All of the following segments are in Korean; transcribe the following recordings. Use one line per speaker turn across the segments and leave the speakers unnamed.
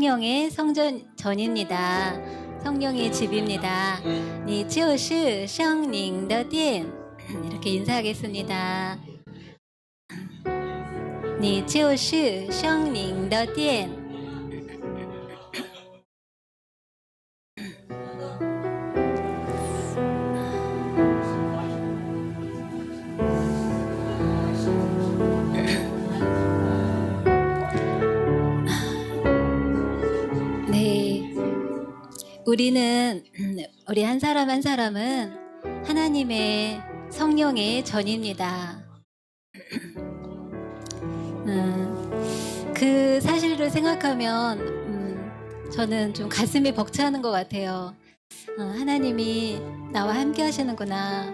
성령의 성전입니다. 성령의 집입니다. 你就是圣灵的殿. 이렇게 인사하겠습니다. 你就是圣灵的殿. 네, 우리 한 사람 한 사람은 하나님의 성령의 전입니다. 그 사실을 생각하면 저는 좀 가슴이 벅차는 것 같아요. 하나님이 나와 함께 하시는구나.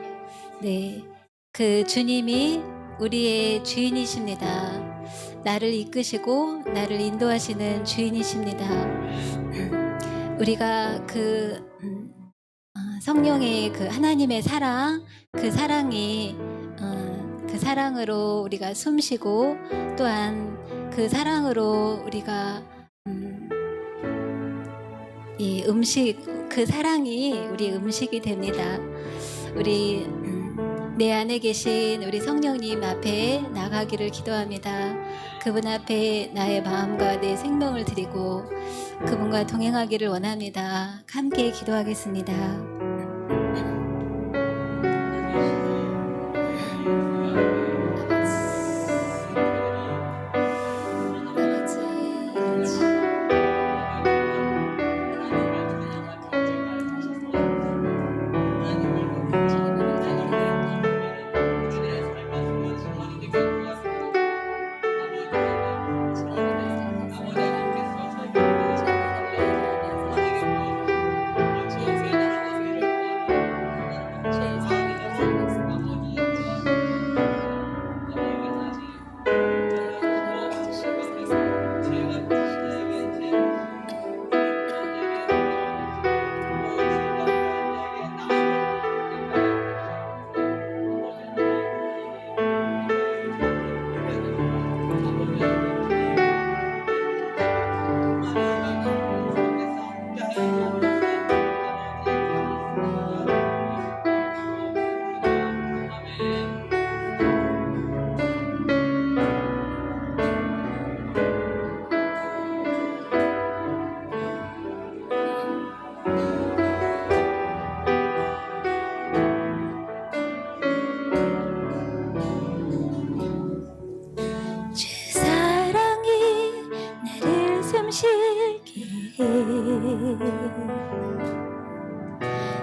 네, 그 주님이 우리의 주인이십니다. 나를 이끄시고 나를 인도하시는 주인이십니다. 우리가 성령의 그 하나님의 사랑, 그 사랑이 그 사랑으로 우리가 숨쉬고 또한 그 사랑으로 우리가 이 그 사랑이 우리 음식이 됩니다. 우리 내 안에 계신 우리 성령님 앞에 나가기를 기도합니다. 그분 앞에 나의 마음과 내 생명을 드리고 그분과 동행하기를 원합니다. 함께 기도하겠습니다.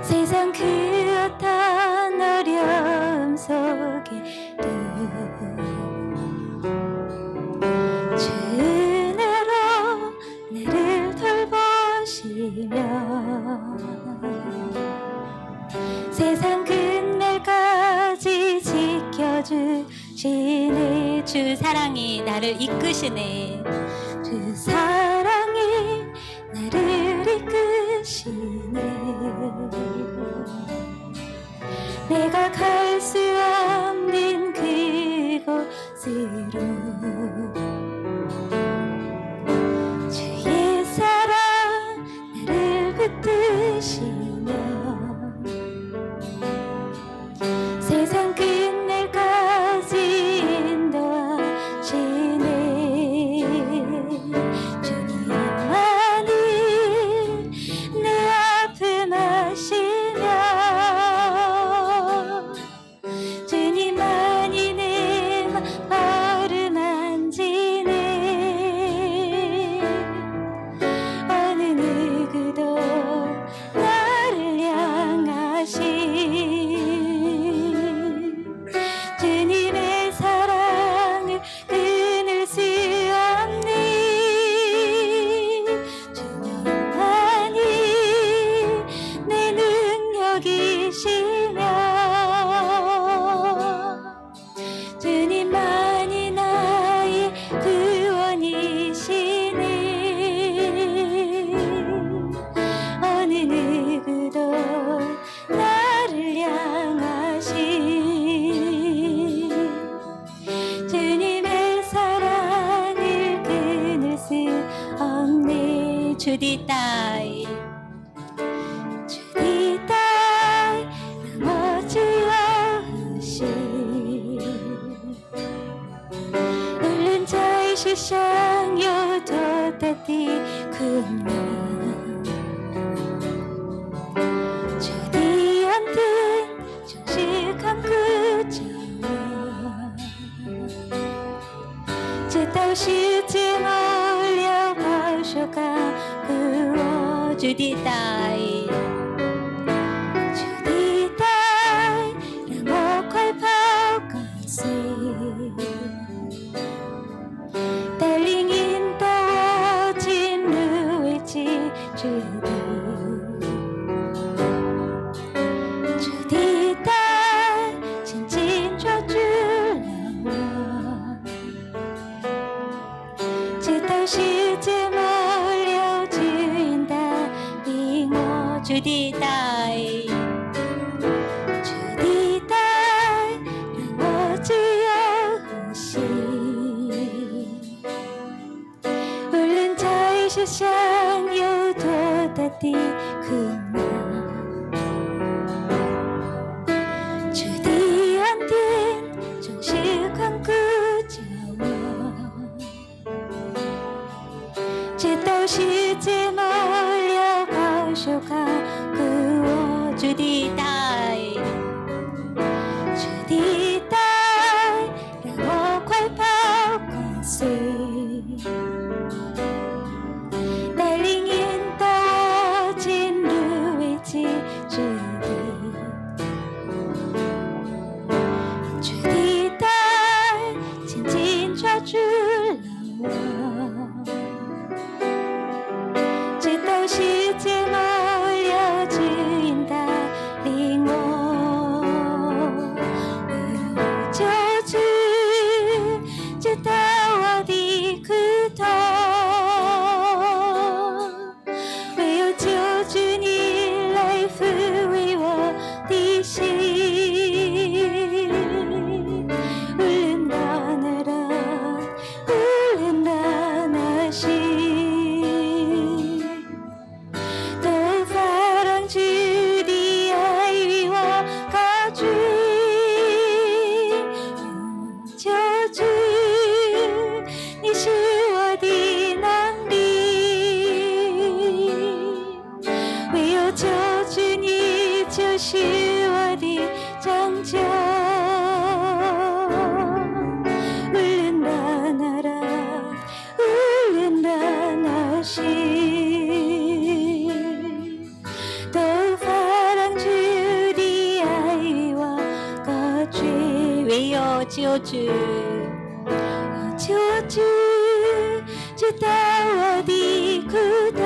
세상 그 어떤 어려움 속에도 주 은혜로 나를 돌보시며 세상 끝날까지 지켜주시네. 주 사랑이 나를 이끄시네. 주 사랑이 나를 이끄시네. 내가 갈 수 없는 그곳으로 주의 사랑 나를 붙드시며 세상 끝날까지 인도하시네. 주디 따이
주디 따이 나머지여시 얼른 잘 시상요 도다디 군나 주디한테 정식한 그자와 제다시지 몰려가셔가 그워
주디 따이
주디 따이 라모 콜파가시 달링인 따워진 루이지 주디 주디 따이 진진 줘줄라와 제다시지 몰려진다 빙어
주디 따이
주디 따이 라모지여시 얼른 잘 시상요 도다디 그나 주디한텐 정식한 그자와 제다시지 몰려가셔가 그워
주디 따이
주디 따이 라고 콸파건세 달링인 따워진 루이지 주디 주디 따이 진진 줘줄라와 제다시지 몰려진다 링오 저주 제다와디 그더 왜요 저주니 라이프 위워 디시 울른다 나라 울른다 나시 주디 아이와 가주 저주 니시와디 낭리 왜요 저주니 저시와디 장정 울른다 나라 울른다 나시 주디 아이와 가주
왜요 저주
저주 제다와디 그다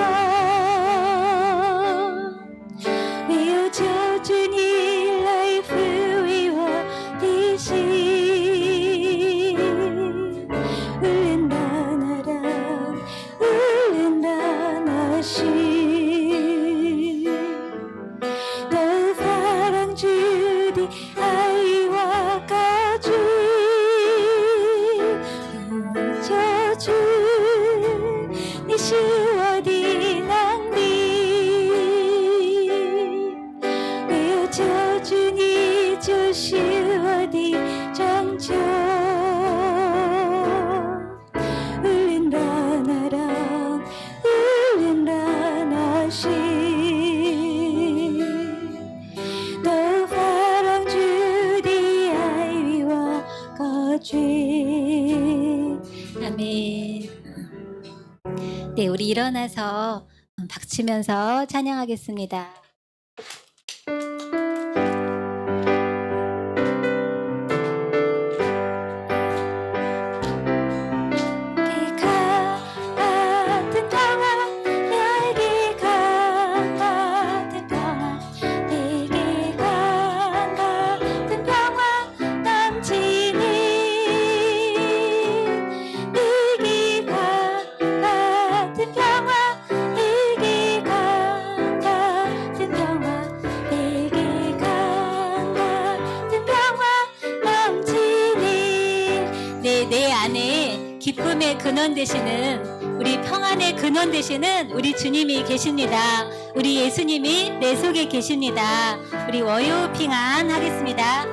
왜요 저주니 라이프 위워 디시 울른다 나라 울른다 나시 주디 아이와 가주 저주 니시와디 낭리 왜요 저주니 저시와디 장정 울린다 나라 울린다 나시
아멘. 네, 우리 일어나서 박치면서 찬양하겠습니다. 내 안에 기쁨의 근원 되시는 우리 평안의 근원 되시는 우리 주님이 계십니다. 우리 예수님이 내 속에 계십니다. 우리 월요 평안 하겠습니다.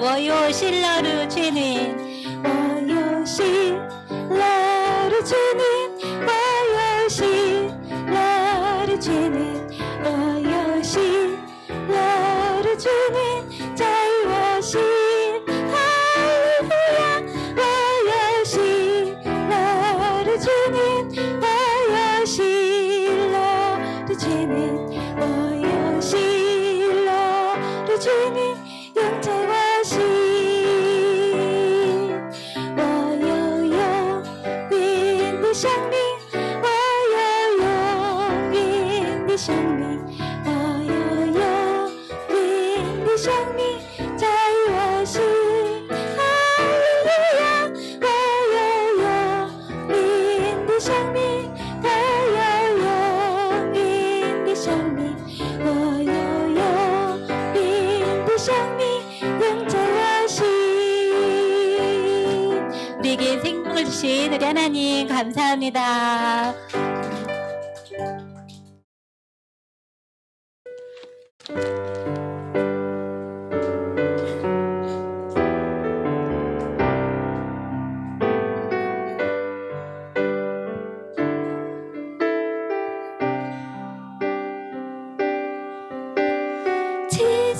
월요 신라루 주님
월요 신라루 주님 월요 신라루 주님 월요 신라루 주님 자유하신 할렐루야 월요 신라루 주님 월요 신라루 주님 월요 신라루 주님 영자하신 월요요 윈디 샹미 월요요 윈디 샹미 월요요 윈디 샹미 자유하신 할렐루야 월요요 윈디 샹미 월요요 윈디 샹미 월요요 윈디 샹미 영자하신
우리에게 생명을 주신 우리 하나님 감사합니다.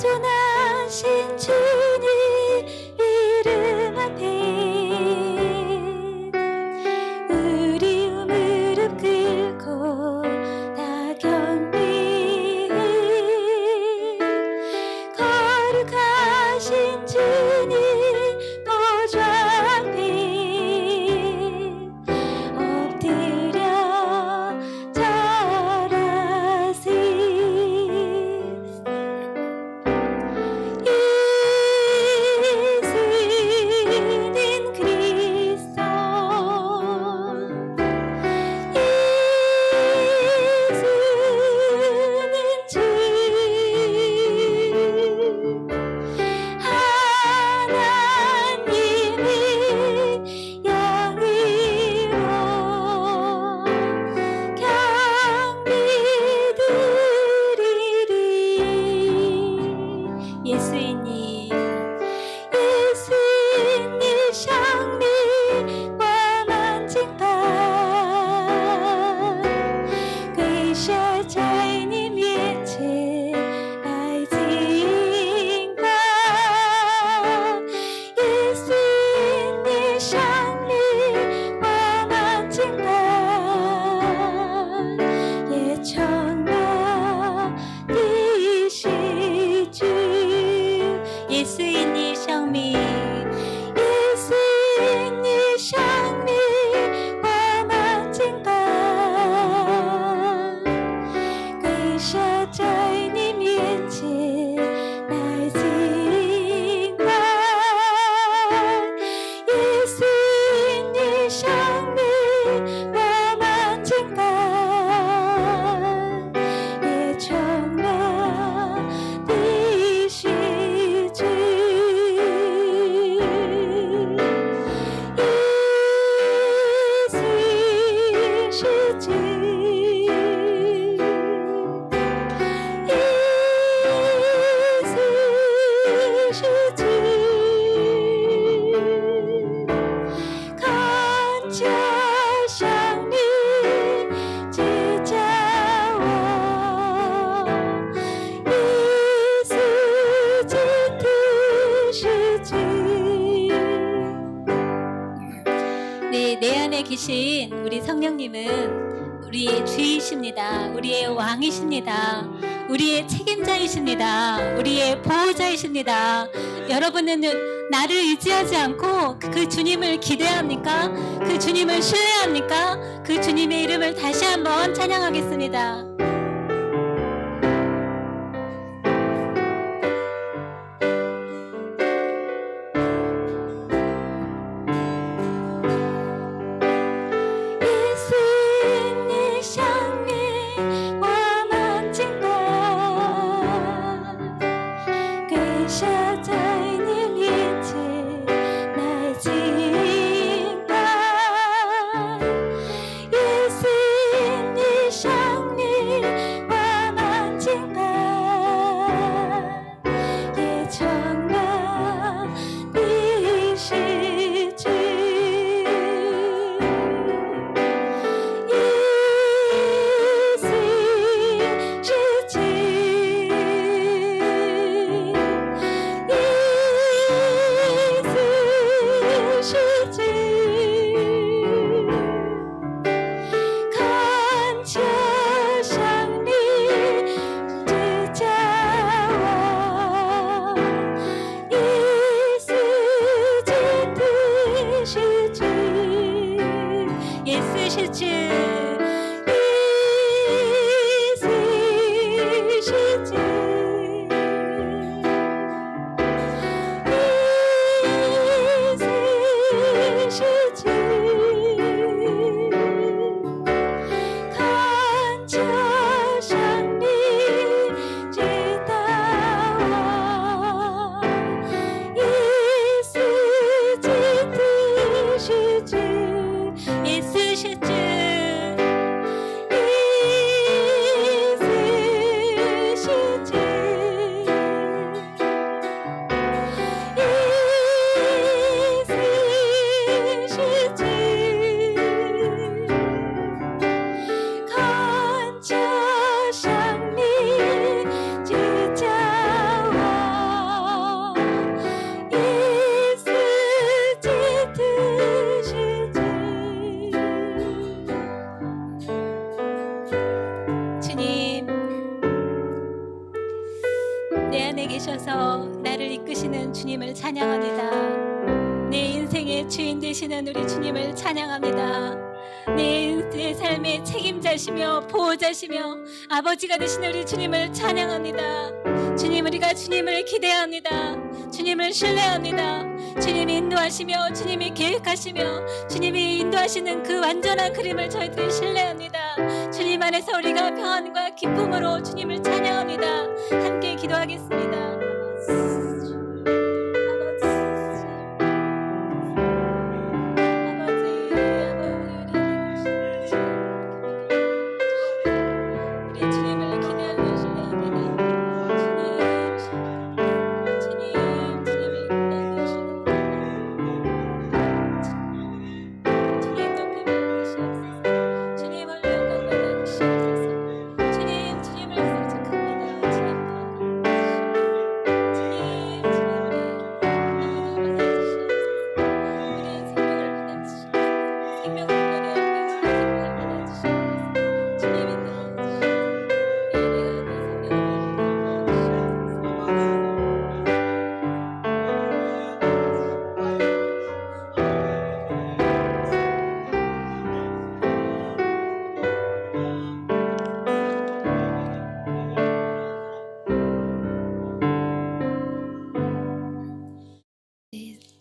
지존하신 주님 이름 앞에 우리 무릎 꿇고 다 경배해 거룩하신 주님 보좌 앞에 엎드려 절하세 예수는 그리스도 예수는 주 하나님의 영으로 경배드리리 예수님 예수님 샹미와 만진바跪下在你面前来敬拜耶稣你샹미와 만진바也称那地是主
예수인이 샹미
예수님 샹미 와 만진바跪下在你面前来敬拜耶稣你샹미 와 만진바也称那地是主예수是主예수是主
대신 우리 성령님은 우리의 주이십니다. 우리의 왕이십니다. 우리의 책임자이십니다. 우리의 보호자이십니다. 여러분은 나를 의지하지 않고 그 주님을 기대합니까? 그 주님을 신뢰합니까? 그 주님의 이름을 다시 한번 찬양하겠습니다.
예수님 생命我们敬拜，跪下在你面前来敬拜。耶稣你生命我们敬拜，也成了你是主。
주님, 내 안에 계셔서 나를 이끄시는 주님을 찬양합니다. 내 인생의 주인 되시는 우리 주님을 찬양합니다. 내 삶의 책임자시며 보호자시며 아버지가 되시는 우리 주님을 찬양합니다. 주님, 우리가 주님을 기대합니다. 주님을 신뢰합니다. 주님이 인도하시며 주님이 계획하시며 주님이 인도하시는 그 완전한 그림을 저희들이 신뢰합니다. 주님 안에서 우리가 평안과 기쁨으로 주님을 찬양합니다. 함께 기도하겠습니다.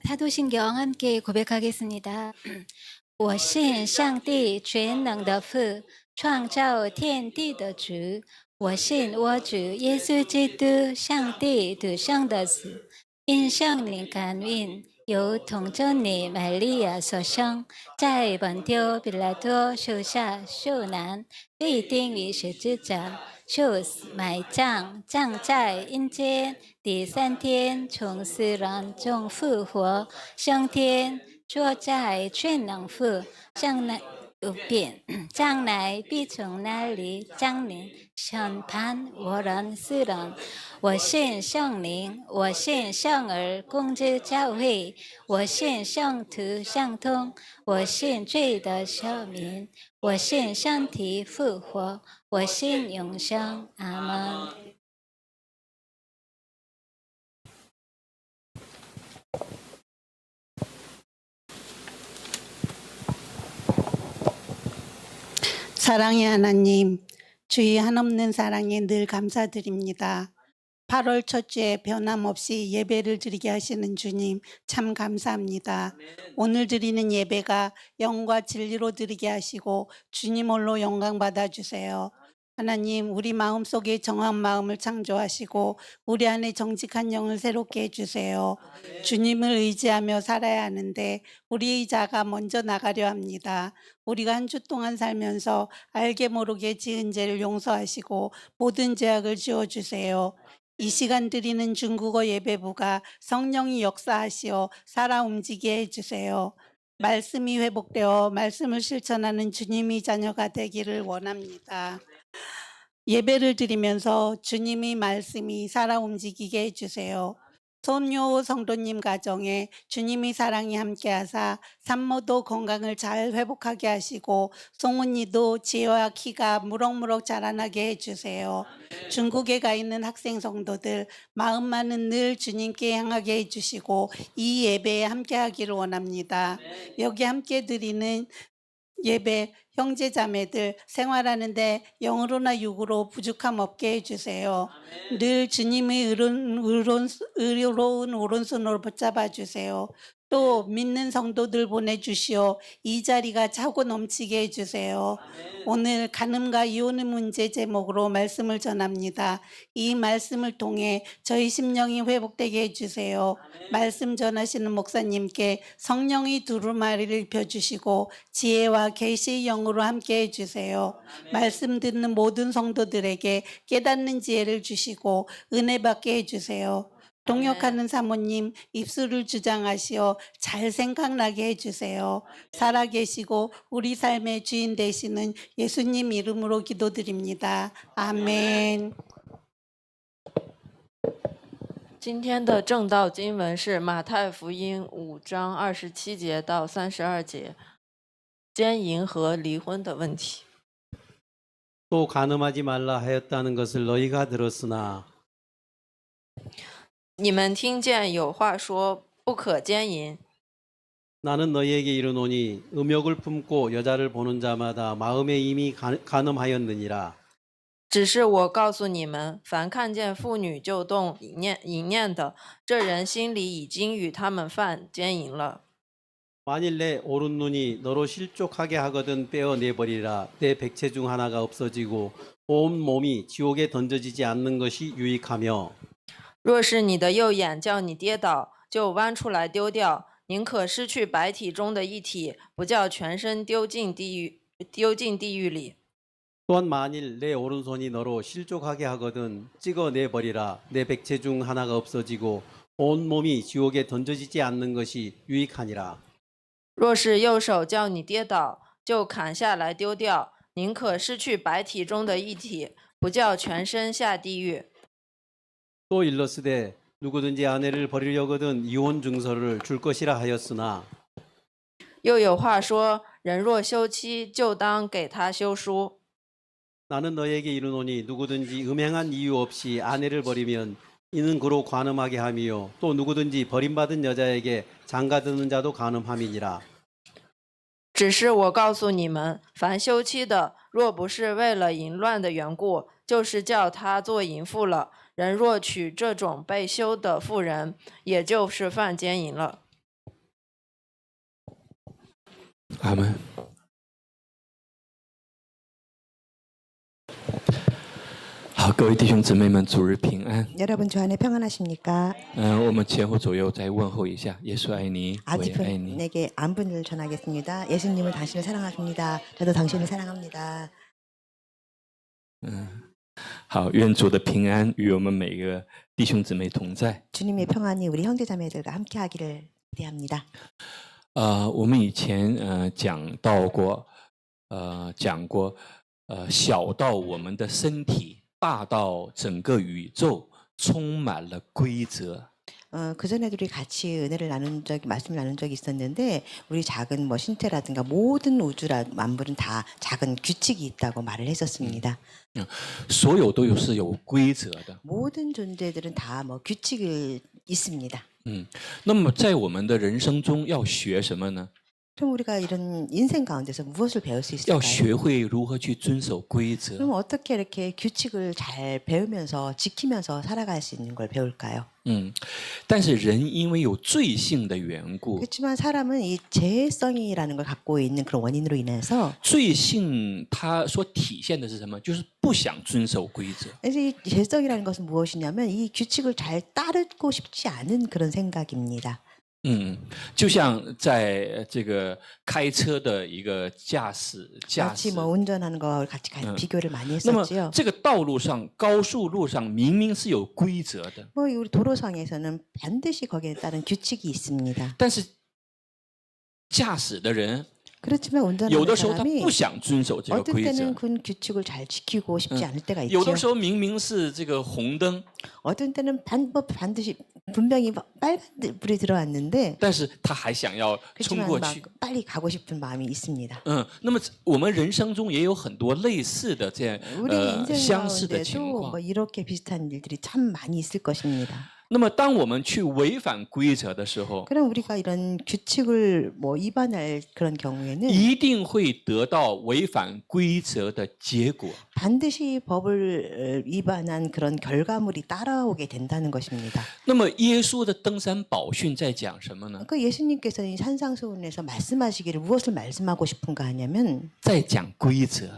사도신경 함께 고백하겠습니다. 我信上帝全能的父，创造天地的主。我信我主耶稣基督，上帝独生的子，因圣灵感孕，由童贞女玛利亚所生，在本丢彼拉多手下受难，被钉于十字架，受死埋葬，葬在阴间。第三天从死人中复活，升天，坐在全能父不变，将来必从那里降临审判我人世人。我信圣灵，我信圣儿共治教会，我信圣徒相通，我信罪的赦免，我信身体复活，我信永生。阿门。
사랑의 하나님, 주의 한없는 사랑에 늘 감사드립니다. 8월 첫 주에 변함없이 예배를 드리게 하시는 주님 참 감사합니다. 오늘 드리는 예배가 영과 진리로 드리게 하시고 주님 홀로 영광 받아주세요. 하나님, 우리 마음속에 정한 마음을 창조하시고 우리 안에 정직한 영을 새롭게 해주세요. 주님을 의지하며 살아야 하는데 우리의 자가 먼저 나가려 합니다. 우리가 한 주 동안 살면서 알게 모르게 지은 죄를 용서하시고 모든 죄악을 지워주세요. 이 시간 드리는 중국어 예배부가 성령이 역사하시어 살아 움직이게 해주세요. 말씀이 회복되어 말씀을 실천하는 주님의 자녀가 되기를 원합니다. 예배를 드리면서 주님의 말씀이 살아 움직이게 해주세요. 손요 성도님 가정에 주님의 사랑이 함께하사 산모도 건강을 잘 회복하게 하시고 송은이도 지혜와 키가 무럭무럭 자라나게 해주세요. 중국에 가 있는 학생 성도들 마음만은 늘 주님께 향하게 해주시고 이 예배에 함께하기를 원합니다. 여기 함께 드리는 예배 형제 자매들 생활하는데 영으로나 육으로 부족함 없게 해주세요. 늘 주님의 의로운 오른손으로 붙잡아 주세요. 또 믿는 성도들 보내주시오. 이 자리가 차고 넘치게 해주세요. 오늘 간음과 이혼의 문제 제목으로 말씀을 전합니다. 이 말씀을 통해 저희 심령이 회복되게 해주세요. 말씀 전하시는 목사님께 성령의 두루마리를 입혀주시고 지혜와 계시의 영으로 함께 해주세요. 말씀 듣는 모든 성도들에게 깨닫는 지혜를 주시고 은혜 받게 해주세요. 동역하는 사모님 입술을 주장하시어 잘 생각나게 해주세요. 살아계시고 우리 삶의 주인 되시는 예수님 이름으로 기도드립니다. 아멘.
今天的正道经文是马太福音5章27节到32节，奸淫和离婚的问题。
또 간음하지 말라 하였다는 것을 너희가 들었으나
你们听见有话说不可奸淫，
나는 너희에게 이르노니 음욕을 품고 여자를 보는 자마다 마음에 이미 간음하였느니라.
只是我告诉你们，凡看见妇女就动淫念的，这人心里已经与他们犯奸淫了。
만일 내 오른 눈이 너로 실족하게 하거든 빼어 내버리라. 내 백체 중 하나가 없어지고 온 몸이 지옥에 던져지지 않는 것이 유익하며
若是你的右眼叫你跌倒，就弯出来丢掉，宁可失去百体中的一体，不叫全身丢进地狱里。
또한 만일 내 오른손이 너로 실족하게 하거든 찍어 내버리라. 내 백체 중 하나가 없어지고 온 몸이 지옥에 던져지지 않는 것이 유익하니라.
若是右手叫你跌倒，就砍下来丢掉，宁可失去百体中的一体，不叫全身下地狱。
또 일러스되 누구든지 아내를 버리려거든 이혼 증서를 줄 것이라 하였으나
又有话说，人若休妻，就当给他休书。
나는 너에게 이르노니 누구든지 음행한 이유 없이 아내를 버리면 이는 그로 간음하게 함이요 또 누구든지 버림받은 여자에게 장가드는 자도 간음함이니라.
只是我告诉你们，凡休妻的，若不是为了淫乱的缘故，就是叫他做淫妇了。人若娶这种被休的妇人，也就是犯奸淫了。
阿门。好，各位弟兄姊妹们，主日平安。
여러분 주 안에 평안하십니까?
我们前后左右再问候一下，耶稣爱你，我也爱你。
아직분에게 안분을 전하겠습니다. 예수님을 당신을 사랑하십니다. 저도 당신을 사랑합니다.
好，愿主的平安与我们每个弟兄姊妹同在。
주님의 평안이 우리 형제자매들과 함께하기를 기대합니다.
我们以前讲到过讲过，小到我们的身体，大到整个宇宙，充满了规则。
그 전에도 우리 같이 은혜를 나눈 적, 말씀을 나눈 적이 있었는데 우리 작은 뭐 신체라든가 모든 우주라 만물은 다 작은 규칙이 있다고 말을 했었습니다.
所有都是有规则的。
모든 존재들은 다 뭐 규칙이 있습니다.
那么在我们的人生中要学什么呢？
그럼 우리가 이런 인생 가운데서 무엇을 배울 수
要
있을까요?
学会如何去遵守规则。
그럼 어떻게 이렇게 규칙을 잘 배우면서 지키면서 살아갈 수 있는 걸 배울까요?
但是人因为有罪性的缘故，
그렇지만 사람은 이 죄성이라는 걸 갖고 있는 그런 원인으로 인해서
罪性它所体现的是什么？就是不想遵守规则。
그래서 이 죄성이라는 것은 무엇이냐면 이 규칙을 잘 따르고 싶지 않은 그런 생각입니다.
就像在这个开车的一个驾驶，
같이 뭐 운전하는 거와 같이 비교를 많이
那么
했었지요.
这个道路上，高速路上明明是有规则的，
뭐 우리 도로상에서는 반드시 거기에 따른 규칙이 있습니다.
但是驾驶的人
그렇지만
有
운전하는
的时候他
사람이
不想遵守这个
어떤
规则
때는 ，그 규칙을 잘 지키고 싶지 않을 때가
有的
있죠.
时候明明是这个红灯，
어떤 때는 반드시 분명히 빨간 불이 들어왔는데
但是他还想要冲
그렇지만
过
막
去。
빨리 가고 싶은 마음이 있습니다.
那么我们人生中也有很多类似的这样
우리 인생
相似的情
가운데도
况
뭐 。 이렇게 비슷한 일들이 참 많이 있을 것입니다.
那么当我们去违反规则的时候，
그럼 우리가 이런 규칙을 뭐 위반할 그런 경우에는
一定会得到违反规则的结果。
반드시 법을 위반한 그런 결과물이 따라오게 된다는 것입니다.
那么耶稣的登山宝训在讲什么呢？
그 예수님께서는 이 산상수훈에서 말씀하시기를 무엇을 말씀하고 싶은가 하냐면
在讲规则。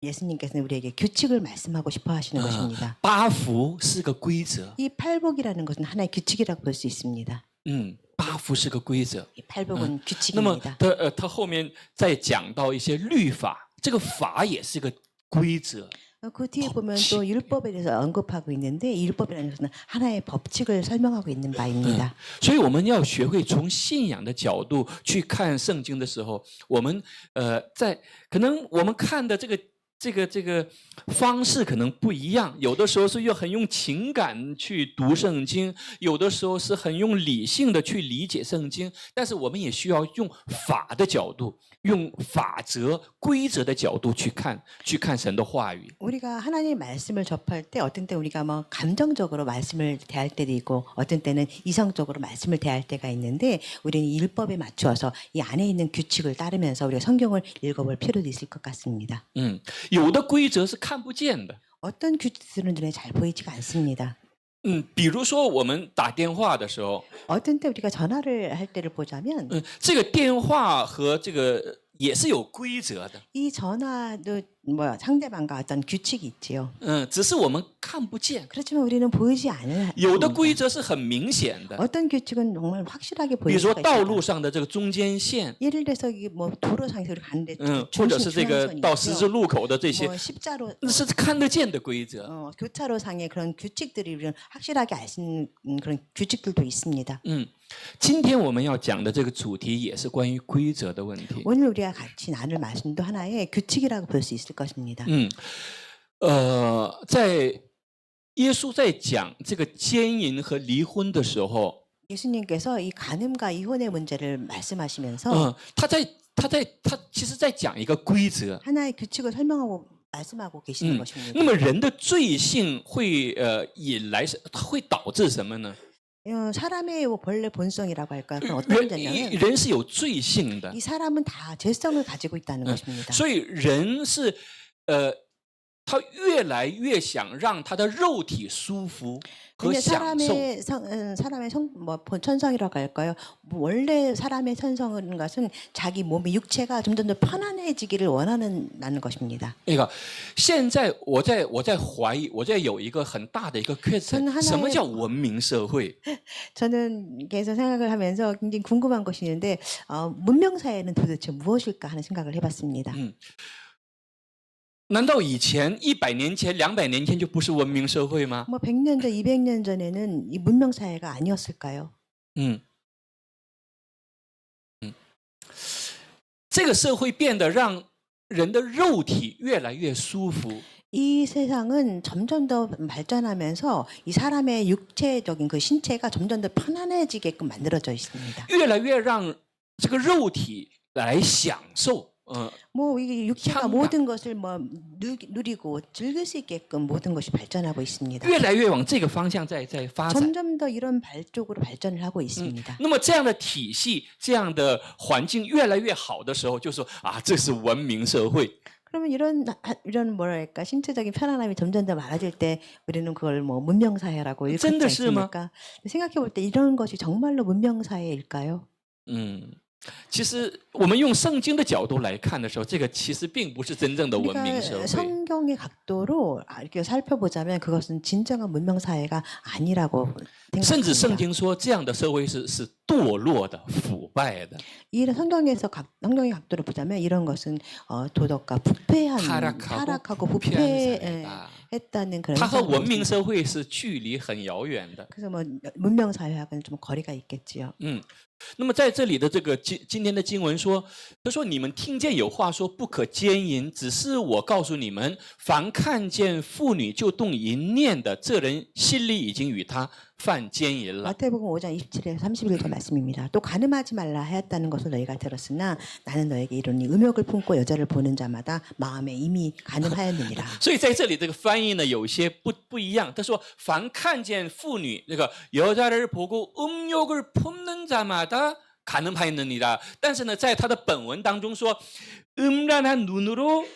예수님께서는 우리에게 규칙을 말씀하고 싶어 하시는 것입니다.
八福是个规则，
이 팔복이라는 것은 하나의 규칙이라고 볼 수 있습니다.
八福是个规则。
이 팔복은
那么
규칙입니다.
他后面再讲到一些律法，这个法也是个规则。
그 뒤에 보면 또 율법에 대해서 언급하고 있는데 이 율법이라는 것은 하나의 법칙을 설명하고 있는 바입니다.
所以我们要学会从信仰的角度去看圣经的时候，我们在可能我们看的这个方式可能不一样，有的时候是很用情感去读圣经，有的时候是很用理性的去理解圣经，但是我们也需要用法的角度，用法则、规则的角度去看神的话语。
우리가 하나님의 말씀을 접할 때 어떤 때 우리가 뭐 감정적으로 말씀을 대할 때도 있고 어떤 때는 이성적으로 말씀을 대할 때가 있는데 우리는 이 율법에 맞추어서 이 안에 있는 규칙을 따르면서 우리가 성경을 읽어볼 필요도 있을 것 같습니다.
有的规则是看不见的。
어떤 규칙들은 눈에 잘 보이지가 않습니다.
比如说我们打电话的时候，
어떤 때 우리가 전화를 할 때를 보자면
这个电话和这个也是有规则的，
이 전화도 뭐 상대방과 어떤 규칙이 있지요.
只是我们看不见。
그렇지만 우리는 보이지 않는
有的规则是很明显的，
어떤 규칙은 정말 확실하게
比
보일
如说
수가
道
있습니다.
路上的这个中间线，
예를 들어서 이게 뭐 도로상에서 우리 가는데
或者是这个到十字路口的这些，
뭐 십자로
那是看得见的规则。
교차로상의 그런 규칙들이 우리는 확실하게 알 수 있는 그런 규칙들도 있습니다.
今天我们要讲的这个主题也是关于规则的问题。
오늘 우리가 같이 나눌 말씀도 하나의 규칙이라고 볼 수 있을 것입니다.
在耶稣在讲这个奸淫和离婚的时候，
예수님께서 이 간음과 이혼의 문제를 말씀하시면서
他其实在讲一个规则。
하나의 규칙을 설명하고 말씀하고 계시는 것입니다.
那么人的罪性会引来，会导致什么呢？
사람의 본래 본성이라고 할까요? 그건 어떤 문제냐면
人是有罪性的
이 ， 사람은 다 죄성을 가지고 있다는 것입니다.
所以人是他越来越想让他的肉体舒服和
근데
享受。
사람의 천성이라고 할까요? 원래 사람의 천성은 것은 자기 몸의 육체가 점점 더 편안해지기를 원하는 것입니다.
那个，现在我在怀疑，我在有一个很大的一个 question， 什么叫文明社会？
저는 계속 생각을 하면서 굉장히 궁금한 것이 있는데 문명사회는 도대체 무엇일까 하는 생각을 해봤습니다.
难道以前100年前、200年前就不是文明社会吗？
뭐 100년 전, 200년 전에는 이 문명사회가 아니었을까요?
这个社会变得让人的肉体越来越舒服，
이 세상은 점점 더 발전하면서 이 사람의 육체적인 그 신체가 점점 더 편안해지게끔 만들어져 있습니다.
越来越让这个肉体来享受。
뭐 이게 육체가
향락.
모든 것을 뭐 누리고 즐길 수 있게끔 모든 것이 발전하고 있습니다.
越来越往这个方向在发展。
점점 더 이런 쪽으로 발전을 하고 있습니다.
那么这样的体系、这样的环境越来越好的时候，就说啊，这是文明社会。
그러면 이런 뭐랄까 신체적인 편안함이 점점 더 많아질 때 우리는 그걸 뭐 문명 사회라고 일컫지
真的是吗？
않습니까? 생각해 볼 때 이런 것이 정말로 문명 사회일까요?
其实我们用圣经的角度来看的时候，这个其实并不是真正的文明社
우리가
会。
성경의 각도로 이렇게 살펴보자면 그것은 진정한 문명 사회가 아니라고
甚至圣
생각합니다.
经说，这样的社会是堕落的、腐败的、
이 성경의 각도로 보자면 이런 것은 도덕과 부패한 타락하고 부패했다는 그런
它和
현상을
文明
보입니다.
社会是距离很遥远的。
그래서 뭐 문명 사회하고는 좀 거리가 있겠지요.
那么在这里的这个今天的经文说，他说你们听见有话说不可奸淫，只是我告诉你们，凡看见妇女就动淫念的，这人心里已经与她犯奸淫了。
마태복음 5장 27에서 31절 말씀입니다. 또 간음하지 말라 하였다는 것을 너희가 들었으나 나는 너에게 이르노니 음욕을 품고 여자를 보는 자마다 마음에 이미 간음하였느니라.
所以在这里这个翻译呢有些不一样。他说凡看见妇女那个여자를 보고 음욕을 품는 자마다 간음하였느니라。 但是呢在他的本文当中说 음란한 눈으로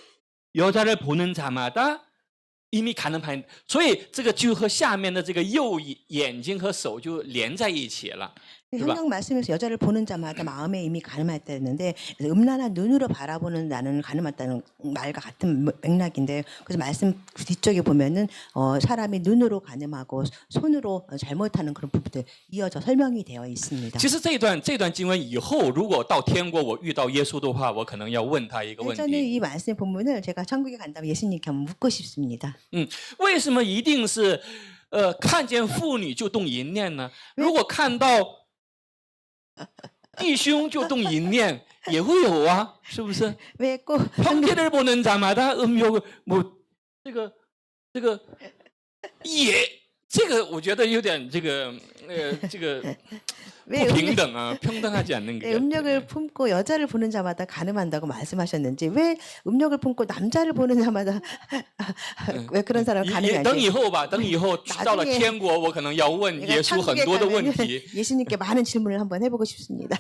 여자를 보는 자마다 이미 간음하였， 所以这个就和下面的这个右眼睛和手就连在一起了。
성경 말씀에서 여자를 보는 자마다 마음에 이미 간음하였다 했는데 음란한 눈으로 바라보는 나는 간음했다는 말과 같은 맥락인데 그래서 말씀 뒤쪽에 보면은 사람이 눈으로 간음하고 손으로 잘못하는 그런 부분들 이어져 설명이 되어 있습니다.
其实这段经文以后，如果到天国我遇到耶稣的话，我可能要问他一个问
저는
题：
이 말씀의 본문을 제가 천국에 간다면 예수님께 한번 묻고 싶습니다.
为什么一定是看见妇女就动淫念呢？如果看到弟兄就动淫念也会有啊，是不是？
왜 꼭
형제를 보는 자마다 음욕을 뭐这个也这个我觉得有点这个不平等啊，평등하지 않는 게.
음욕을 품고 여자를 보는 자마다 간음한다고 말씀하셨는지 왜 음욕을 품고 남자를 보는 자마다 왜 그런 사람 간음이 안
等
돼요?
以后吧，等以后到了天国，我可能要问耶稣很多的问题。
예수님께 많은 질문을 한번 해보고 싶습니다.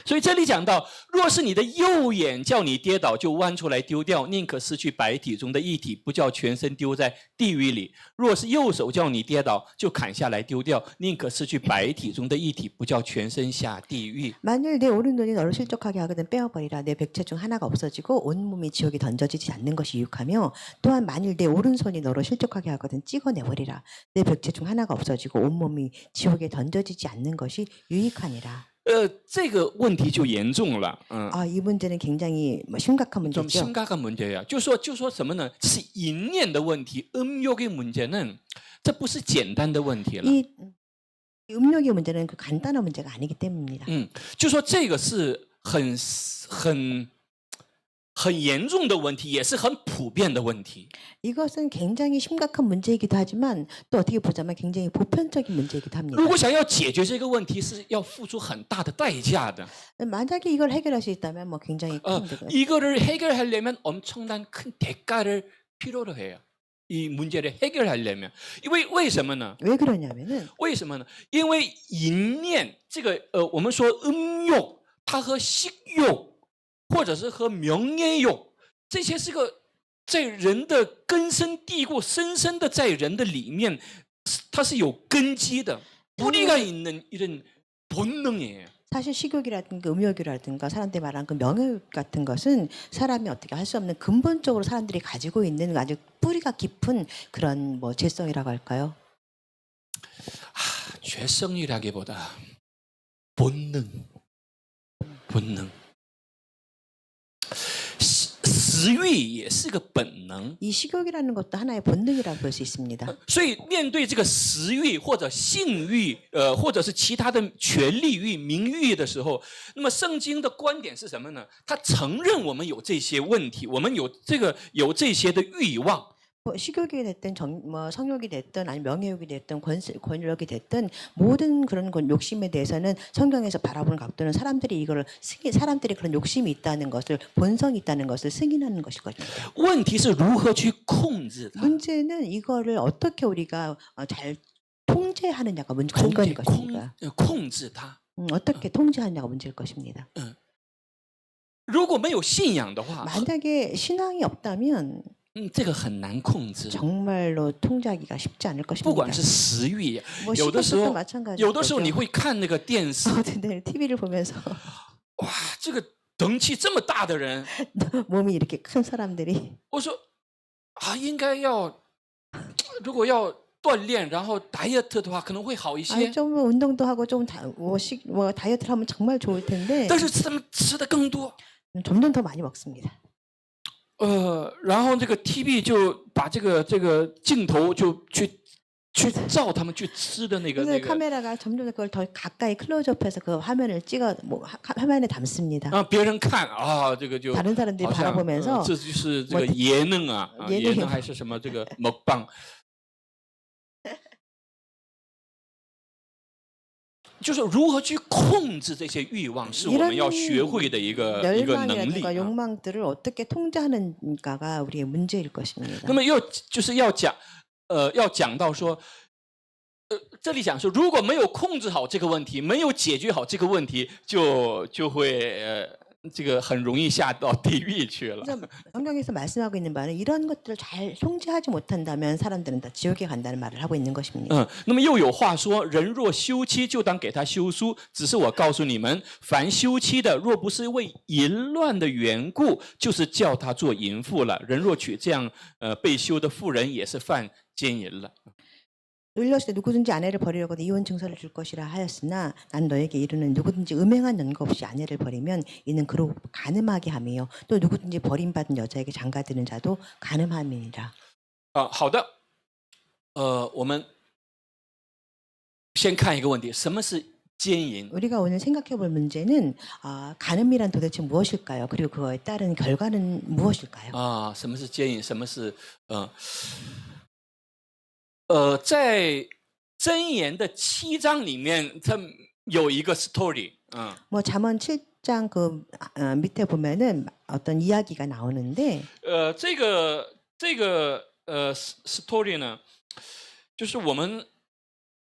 所以这里讲到，若是你的右眼叫你跌倒，就弯出来丢掉，宁可失去百体中的一体，不叫全身丢在地狱里；若是右手叫你跌倒，就砍下来丢掉，宁可失去百体中的一体，不叫全身下地狱。
만일 내 오른손이 너를 실족하게 하거든 빼어버리라. 내 백체 중 하나가 없어지고 온몸이 지옥에 던져지지 않는 것이 유익하며 또한 만일 내 오른손이 너를 실족하게 하거든 찍어내버리라. 내 백체 중 하나가 없어지고 온몸이 지옥에 던져지지 않는 것이 유익하니라.
这个问题就严重了，
이 문제는 굉장히 심각한
좀
문제죠.
심각한 문제야. 就说什么呢？是淫念的问题，음욕의 문제는 这不是简单的问题了。
이 음욕의 문제는 그 간단한 문제가 아니기 때문입니다.
就说这个是很严重的问题，也是很普遍的问题。
이것은 굉장히 심각한 문제이기도 하지만 또 어떻게 보자면 굉장히 보편적인 문제이기도 합니다.
如果想要解决这个问题，是要付出很大的代价的。
만약에 이걸 해결할 수 있다면 뭐 굉장히 큰
이거를 해결하려면 엄청난 큰 대가를 필요로 해요. 이 문제를 해결하려면. 为什么呢？
왜 그러냐면은
为什么呢？因为淫念这个我们说음욕，它和性欲或者是和명예욕，这些是个在人的根深蒂固、深深的在人的里面，它是有根基的，뿌리가 있는 이런 본능이에요.
사실 식욕이라든가 음욕이라든가 사람들이 말하는 그 명예욕 같은 것은 사람이 어떻게 할 수 없는 근본적으로 사람들이 가지고 있는 아주 뿌리가 깊은 그런 뭐 죄성이라고 할까요?
죄성이라기보다 본능. 食欲也是个本能。
이 식욕이라는 것도 하나의 본능이라고 볼 수 있습니다.
所以面对这个食欲或者性欲，或者是其他的权利欲、名誉的时候，那么圣经的观点是什么呢？他承认我们有这些问题，我们有这些的欲望。
뭐 식욕이 됐든 뭐 성욕이 됐든 아니 명예욕이 됐든 권력이 됐든 모든 그런 욕심에 대해서는 성경에서 바라보는 각도는 사람들이 사람들이 그런 욕심이 있다는 것을 본성이 있다는 것을 승인하는 것이거든요.
问题是如何去控制它？
문제는 이거를 어떻게 우리가 잘 통제하느냐가 관건인 것입니다.
控制它。
어떻게 통제하느냐가 문제일 것입니다.
如果没有信仰的话，
만약에 신앙이 없다면
这个很难控制。
정말로 통제하기가 쉽지 않을
不
것입니다.
管是食欲，
뭐
有的时
식욕도
候，
마찬가지죠.
有的时候你会看那个电视，
어쨌든 TV를 보면서
哇，这个등치这么大的人，
몸이 이렇게 큰 사람들이
我说啊，应该要，如果要锻炼，然后 diet 的话，可能会好一些。
좀 운동도 하고 좀 다이어트를 하면 정말 좋을 텐데
但是他们吃的更多，
점점 더 많이 먹습니다.
然后这个 TV 就把这个镜头就去照他们去吃的那个
그래서 카메라가 점점 그걸 더 가까이 클로즈업해서 그 화면을 찍어 화면에 담습니다.
让别人看啊，这个就
다른 사람들이
好像
바라보면서
这就是这个예능啊，
예능
예능还是什么这个먹방。 就是如何去控制这些欲望，是我们要学会的一个能力。
열망이라든가 욕망들을 어떻게 통제하는가가 우리의 문제일 것입니다.
那么就是要讲到说，这里讲说，如果没有控制好这个问题，没有解决好这个问题，就会这个很容易下到地狱去了。
그래서 성경에서 말씀하고 있는 바는 이런 것들을 잘 통제하지 못한다면 사람들은 다 지옥에 간다는 말을 하고 있는 것입니다.
那么又有话说，人若休妻，就当给他休书。只是我告诉你们，凡休妻的，若不是为淫乱的缘故，就是叫他做淫妇了。人若娶这样被休的妇人，也是犯奸淫了。
의로시되 누구든지 아내를 버리려고 이혼 증서를 줄 것이라 하였으나 난 너에게 이르는 누구든지 음행한 연고 없이 아내를 버리면 이는 그로 간음하게 함이요 또 누구든지 버림받은 여자에게 장가드는 자도 간음함이니라.
好的，我们先看一个问题，什么是奸淫？
우리가 오늘 생각해볼 문제는 간음이란 도대체 무엇일까요? 그리고 그거에 따른 결과는 무엇일까요?
什么是奸淫？什么是在箴言的7章里面，它有一个 story。
뭐 잠언 7장 그 밑에 보면은 어떤 이야기가 나오는데
这个story 呢，就是我们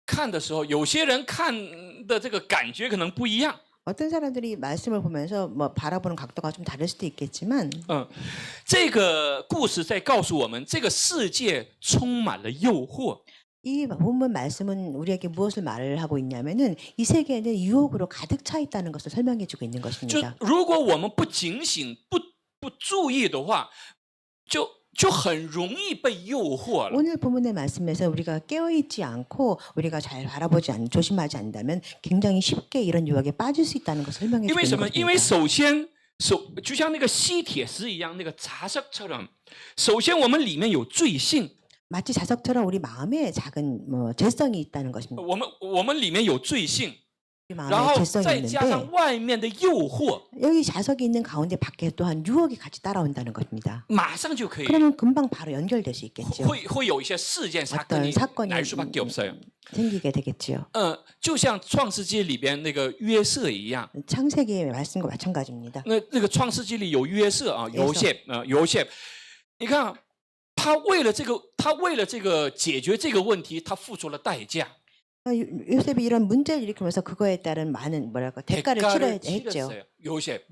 看的时候，有些人看的这个感觉可能不一样。
어떤 사람들이 말씀을 보면서 뭐 바라보는 각도가 좀 다를 수도 있겠지만
这个故事在告诉我们，这个世界充满了诱惑。
이 본문 말씀은 우리에게 무엇을 말을 하고 있냐면은 이 세계에는 유혹으로 가득 차 있다는 것을 설명해주고 있는
就
것입니다.
如果我们不警醒、不注意的话，就很容易被诱惑了。
오늘 본문의 말씀에서 우리가 깨어있지 않고 우리가 잘 조심하지 않는다면 굉장히 쉽게 이런 유혹에 빠질 수 있다는 것을
因
설명해주고
为什
있는
么？因为
것입니다.
首先，就像那个吸铁石一样，那个자석처럼，首先我们里面有罪性，
마치 자석처럼 우리 마음에 작은 죄성이 있다는 것입니다.
我们里面有罪性，
우리
然
마음에
后
죄성이
再加上
있는데
外面的诱惑，
여기 자석이 있는 가운데 밖에 또한 유혹이 같이 따라온다는 것입니다.
马上就可以
그러면 금방 바로 연결될 수 있겠죠.
会有一些事件
어떤
사건이
사건이
날 수밖에 없어요.
생기게 되겠지요.
就像创世纪里边那个约瑟一样，
창세기의 말씀과 마찬가지입니다.
那个创世纪里有约瑟啊，约瑟，你看他为了这个解决这个问题，他付出了代价。
요셉이 이런 문제를 일으키면서 그거에 따른 많은 대가를 치러야 했죠.
요셉，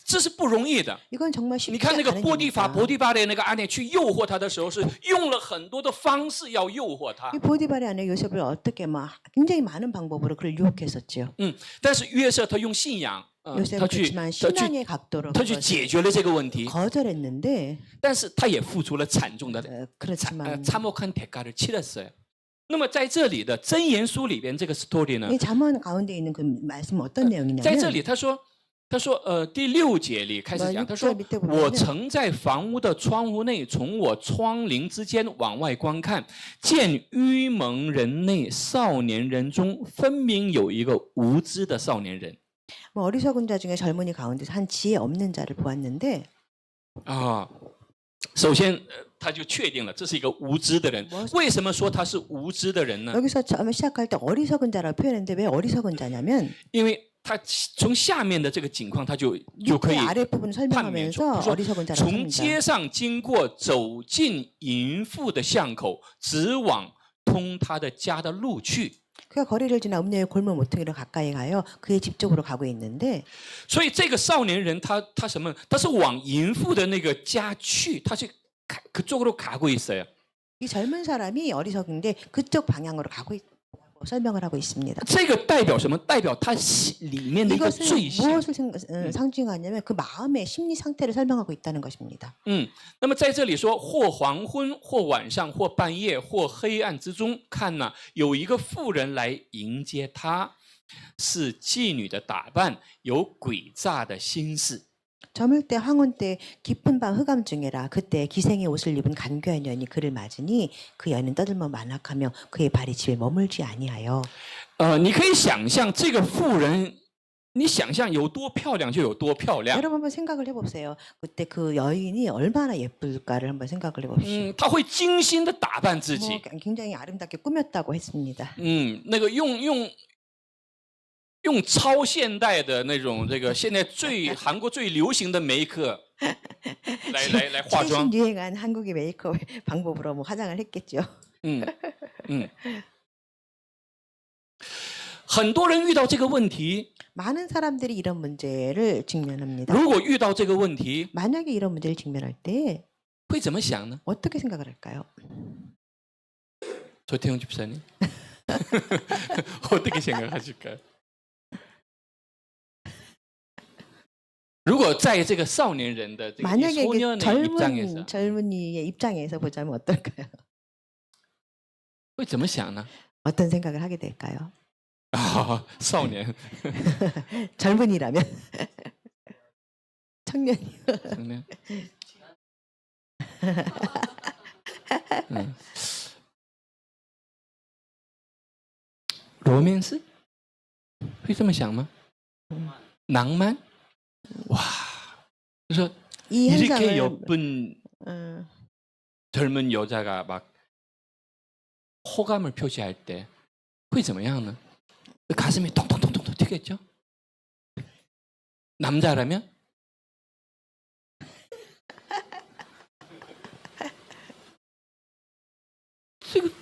这是不容易的。
이건 정말
你
쉽지
看那个
않은
波提法
일입니다.
的那个阿内去诱惑他的时候，是用了很多的方式要诱惑他。
이 보디발의 아내 요셉을 어떻게 굉장히 많은 방법으로 그를 유혹했었죠.
但是约瑟他用信仰，
요셉은 그렇지만 신앙의 각도로
他去解决了这个问题，
거절했는데
但是他也付出了惨重的
그렇지만
참혹한 대가를 치렀어요. 那么在这里的箴言书里边这个 story 呢，
이 잠언 가운데 있는 그 말씀은 어떤
在这
내용이냐면
里他说，他说，第6节里开始讲，他说
밑에 보면은
我曾在房屋的窗户内，从我窗棂之间往外观看，见愚蒙人内少年人中分明有一个无知的少年人。
뭐 어리석은 자 중에 젊은이 가운데서 한 지혜 없는 자를 보았는데
啊，首先他就确定了这是一个无知的人。为什么说他是无知的人呢？
여기서 처음에 시작할 때 어리석은 자라고 표현했는데 왜 어리석은 자냐면
因为他从下面的这个情况，他就可
밑에
以
아랫부분을
判别出，
설명하면서
他说
어리석은 자라고
从
합니다.
街上经过，走进淫妇的巷口，直往通他的家的路去。
그가 거리를 지나 음녀의 골목 모퉁이로 가까이 가요. 그의 집 쪽으로 가고 있는데
所以这个少年人他什么？他是往淫妇的那个家去，他是그쪽으로 가고 있어요.
이 젊은 사람이 어리석은데 그쪽 방향으로 가고 있다고 설명을 하고 있습니다.
这个代表什么？代表他里面的一个
이것은
罪性。
무엇을 상징하냐면 그 마음의 심리 상태를 설명하고 있다는 것입니다.
那么在这里说，或黄昏，或晚上，或半夜，或黑暗之中，看呐，有一个妇人来迎接他，是妓女的打扮，有诡诈的心思。
저물 때 황혼 때 깊은 밤 흑암 중에라 그때 기생의 옷을 입은 간교한 여인이 그를 맞으니 그 여인은 떠들며 만악하며 그의 발이 집에 머물지 아니하여.
你可以想象这个妇人，你想象有多漂亮就有多漂亮。
여러분 한번 생각을 해보세요. 그때 그 여인이 얼마나 예쁠까를 한번 생각을 해봅시다.
她会精心的打扮自己。
뭐 굉장히 아름답게 꾸몄다고 했습니다.
那个用超现代的那种这个现在韩国最流行的메이크来化妆。
최신 유행한 한국의 메이크업 방법으로 뭐 화장을 했겠죠.
很多人遇到这个问题，
많은 사람들이 이런 문제를 직면합니다.
如果遇到这个问题，
만약에 이런 문제를 직면할 때
会怎么想呢？
어떻게 생각을 할까요?
조태용 집사님 어떻게 생각하실까요? 如果在这个少年人的这个
만약에
소년의 입장에서
젊은이의 입장에서 보자면 어떨까요?
会怎么想呢？
어떤 생각을 하게 될까요?
少年
젊은이라면 청년이
청년 로맨스 会这么想吗？낭만 와, 그래서
이
이렇게
현상을
예쁜 젊은 여자가 막 호감을 표시할 때 会怎么样呢？ 가슴이 통통통통 튀겠죠? 남자라면?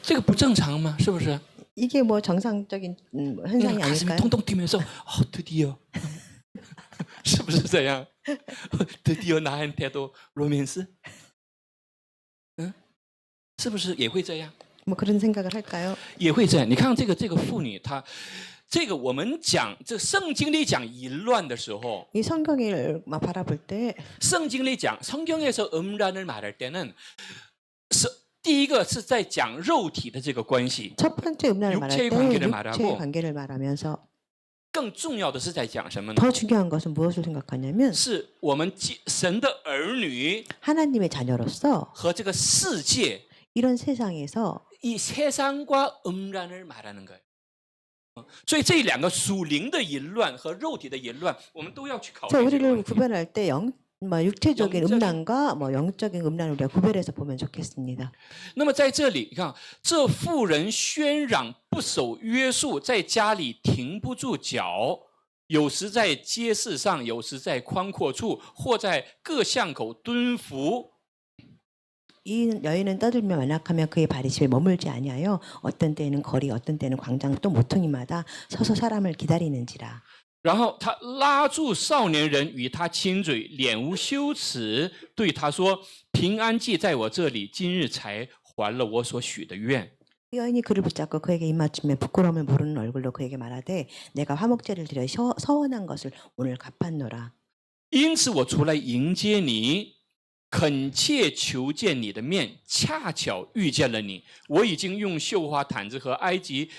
这个不正常吗？是不是？
이게 뭐 정상적인 현상이
가슴이
아닐까요?
통통 튀면서 드디어 是不是这样？ 드디어 나한테도 로맨스? 是不是也会这样？
뭐 그런 생각을 할까요?
也会这样。你看这个妇女，她这个我们讲这圣经里讲淫乱的时候，
이 성경을 막 바라볼 때
圣经里讲성경에서 음란을 말할 때는 第一个是在讲肉体的这个关系，
첫 번째 음란을 말할 때
육체의 관계를 말하고
육체의 관계를 말하면서
更重要的是在讲什么呢？
더 중요한 것은 무엇을 생각하냐면
是我们神的儿女
하나님의 자녀로서
和这个世界
이런 세상에서
이 세상과 음란을 말하는 거예요. 所以这两个属灵的淫乱和肉体的淫乱，我们都要去考虑
자,
这个
우리를
问题。
구별할 때 육체적인
영적인-
음란과 뭐 영적인 음란을 우리가 구별해서 보면 좋겠습니다.
那么在这里，你看，这妇人喧嚷不守约束，在家里停不住脚，有时在街市上，有时在宽阔处，或在各巷口蹲伏。
이 여인은 떠들며 완악하며 그의 발이 집에 머물지 아니하여 어떤 때는 거리 어떤 때는 광장 또 모퉁이마다 서서 사람을 기다리는지라.
然后他拉住少年人，与他亲嘴，脸无羞耻，对他说：“平安记在我这里，今日才还了我所许的愿。”
그 여인이 그를 붙잡고 그에게 입맞춤에 부끄러움을 모르는 얼굴로 그에게 말하되 내가 화목제를 드려 서원한 것을 오늘 갚았노라.
因此我出来迎接你，恳切求见你的面，恰巧遇见了你。我已经用绣花毯子和埃及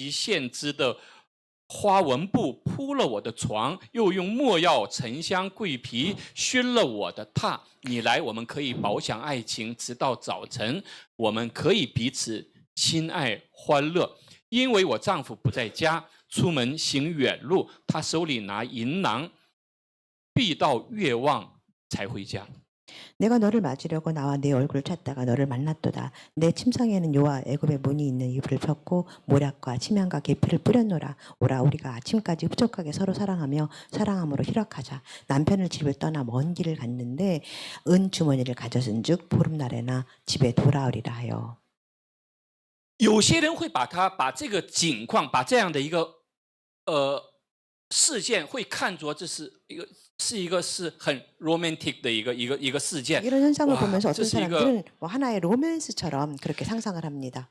先知的花纹布铺了我的床，又用没药、沉香、桂皮熏了我的榻。你来，我们可以饱享爱情，直到早晨。我们可以彼此亲爱欢乐。因为我丈夫不在家，出门行远路，他手里拿银囊，必到月望才回家。
내가 너를 맞으려고 나와 내 얼굴을 찾다가 너를 만났도다. 내 침상에는 요와 애굽의 문이 있는 이불을 폈고 모략과 침향과 계피를 뿌렸노라. 오라 우리가 아침까지 흡족하게 서로 사랑하며 사랑함으로 희락하자. 남편을 집을 떠나 먼 길을 갔는데 은 주머니를 가졌은즉 보름날에나 집에 돌아오리라 하여.
有些人会把这个景况，把这样的一个事件，会看作这是一个很 romantic 的一个事件。
이런 현상을
와,
보면서 어떤
这是一个
사람들은 뭐 하나의 로맨스처럼 그렇게 상상을 합니다.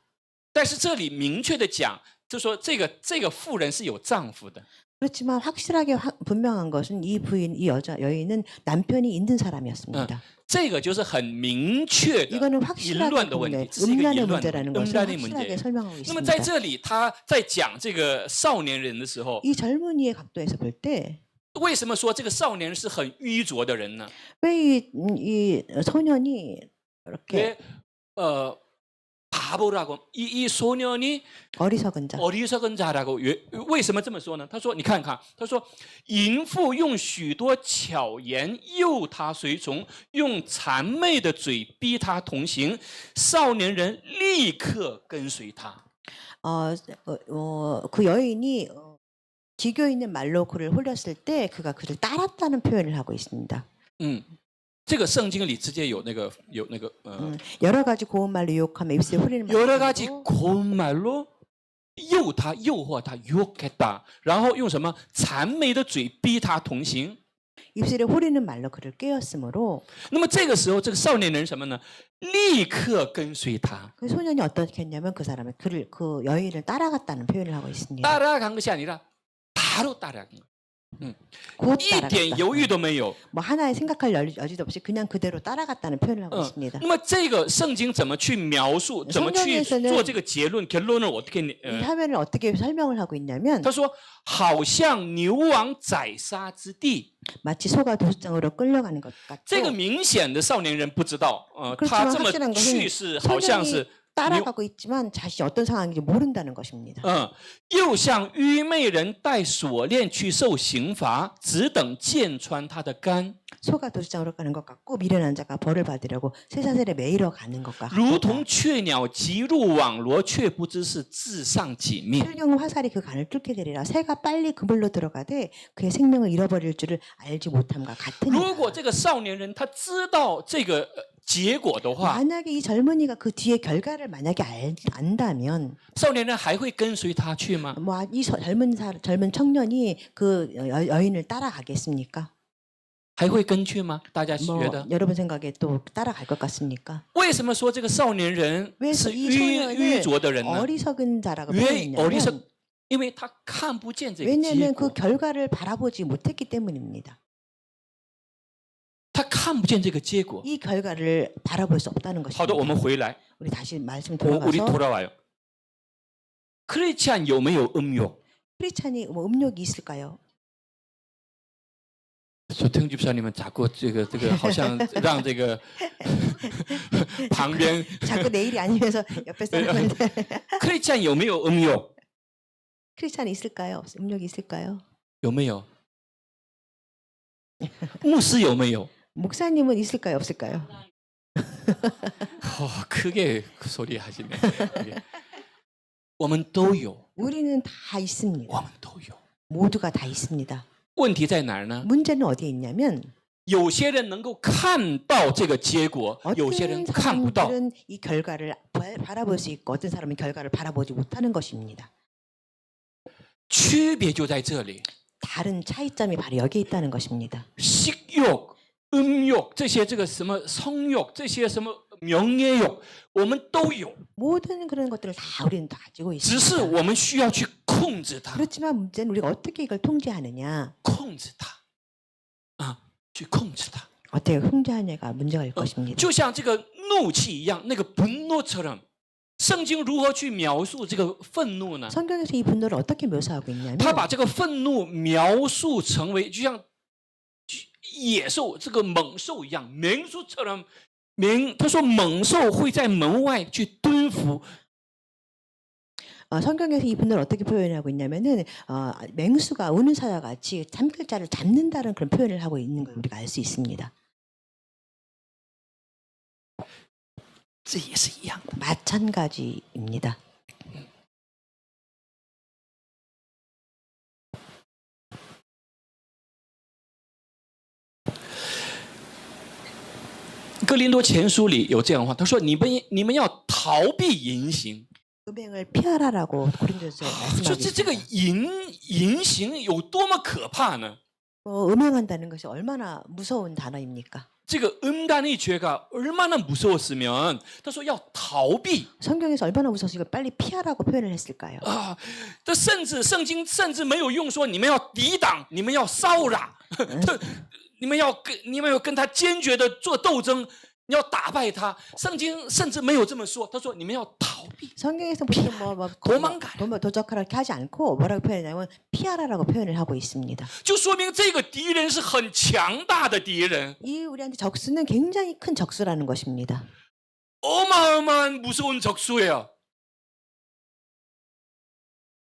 但是这里明确的讲，就说这个妇人是有丈夫的。
그렇지만 확실하게 분명한 것은 이 부인, 이 여인은 남편이 있는 사람이었습니다.
这个就是很明确的
이거는
淫
확실하게
乱的问题，
보면
这是一个淫
음란의
乱的
문제라는 것을
음란의 문제。
확실하게 설명하고
那么在
있습니다.
这里，他在讲这个少年人的时候，
이 젊은이의 각도에서 볼 때
为什么说这个少年人是很愚拙的人呢？
왜 이 소년이 이렇게
왜 바보라고 이 소년이
어리석은 자.
어리석은 자라고 为什么这么说呢？他说：“你看看，他说淫妇用许多巧言诱他随从，用谄媚的嘴逼他同行，少年人立刻跟随他。”
그 여인이 기교 있는 말로 그를 홀렸을 때 그가 그를 따랐다는 표현을 하고 있습니다.
这个圣经里直接有那个
여러 가지 고운 말로 유혹하며 입술에 후리는
여러 가지
말로
고운 말로 诱他、诱惑他、유혹했다. 然后用什么谄媚的嘴逼他同行。
입술에 후리는 말로 그를 깨웠으므로
那么这个时候，这个少年人什么呢？立刻跟随他。
그 소년이 어떻게 했냐면 그 사람을 그 여인을 따라갔다는 표현을 하고 있습니다.
따라간 것이 아니라 바로 따라간 거예요.
곧
一点
따라갔다.
犹豫都没有。
뭐 하나에 생각할 여지도 없이 그냥 그대로 따라갔다는 표현을 하고 있습니다.
那么这个圣经怎么去描述，怎么去
성경에서는
做这个结论？결론을 어떻게
이 화면을 어떻게 설명을 하고 있냐면
他说，好像牛往宰杀之地。
마치 소가 도수장으로 끌려가는 것 같고
这个明显的少年人不知道，他
그렇지만
这么
확실한
去
것은
是好像是
소년이 따라가고 있지만 자신이 어떤 상황인지 모른다는 것입니다.
又像愚昧人戴锁链去受刑罚，只等剑穿他的肝，
소가 도수장으로 가는 것 같고 미련한 자가 벌을 받으려고 쇠사슬에 매이러 가는 것과
如
같다.
同雀鸟急入网罗，却不知是自丧己命。
필경 화살이 그 간을 뚫게 되리라. 새가 빨리 그물로 들어가되 그의 생명을 잃어버릴 줄을 알지 못함과 같으니라.
如果这个少年人他知道这个结果的话，
만약에 이 젊은이가 그 뒤의 결과를 만약에 안다면
少年人还会跟随他去吗？
뭐 이 젊은 청년이 그 여인을 따라가겠습니까?
还会跟去吗？大家觉
뭐
得？
여러분 생각에 또 따라갈 것 같습니까?
为什么说这个少年人
왜
是
이
愚
소년을
拙的人呢？
어리석은 자라고
为
표현했냐면
어리석，因为他看不见这个结
왜냐하면
果
그 ， 결과를 바라보지 못했기 때문입니다.
他看不见这个结果。
이 결과를 바라볼 수 없다는
好的，我们
것입니다.
回来，
우리 다시 말씀
우리
돌아가서
돌아와요. 크리스찬 有没有 음욕？
크리스찬이 뭐 음욕이 있을까요?
조태웅 집사님은 자꾸 好像让这个旁边
자꾸 내일이 아니면서 옆에 사람한테
크리스찬 有没有 음욕？
크리스찬이 있을까요? 음욕이 있을까요?
有没有？牧师有没有？
목사님은 있을까요? 없을까요?
크게 그 소리 하시네. 我们都有，
우리는 다 있습니다.
我们都有。
모두가 다 있습니다.
问题在哪儿呢？
문제는 어디에 있냐면
有些人能够看到这个结果，有些人
어떤
看不到。
사람들은 이 결과를 바라볼 수 있고 어떤 사람은 결과를 바라보지 못하는 것입니다.
区别就在这里。
다른 차이점이 바로 여기에 있다는 것입니다.
식욕, 음욕, 这些什么성욕，这些什么명예욕，我们都有，
모든 그런 것들을 다 우리는 다 가지고
只是
있습니다.
我们需要去控制它，
그렇지만 문제는 우리가 어떻게 이걸 통제하느냐,
控制它，去控制它。
어떻게 통제하느냐가 문제가 될 것입니다.
就像这个怒气一样，那个분노처럼 圣经如何去描述这个愤怒呢？
성경에서 이 분노를 어떻게 묘사하고 있냐면
他把这个愤怒描述成为就像野兽这个猛兽一样，맹수처럼他说猛兽会在门外去蹲伏。
성경에서 이 분노를 어떻게 표현하고 있냐면은 맹수가 우는 사자 같이 잠들 자를 잡는다는 그런 표현을 하고 있는 걸 우리가 알 수 있습니다.
这也是一样的。
마찬가지입니다.
哥林多前书里有这样的话，他说：“你们要逃避淫行。
음행을 피하라라고 고린도서
说
말씀하고
这个
있습니다.
淫行有多么可怕呢？
음행한다는 것이 얼마나 무서운 단어입니까?
这个 음란의 죄가 얼마나 무서웠으면 他说要逃避
성경에서 얼마나 무서워서 이걸 빨리 피하라고 표현을 했을까요?
啊，这甚至圣经甚至没有用说你们要抵挡，你们要骚扰，你们要跟他坚决的做斗争，你要打败他。圣经甚至没有这么说，他说你们要逃避。
성경에서 보통
도망가라.
도적하라 이렇게 하지 않고 뭐라고 표현하냐면 피하라라고 표현을 하고 있습니다.
就说明这个敌人是很强大的敌人，
이 우리한테 적수는 굉장히 큰 적수라는 것입니다.
어마어마한 무서운 적수예요.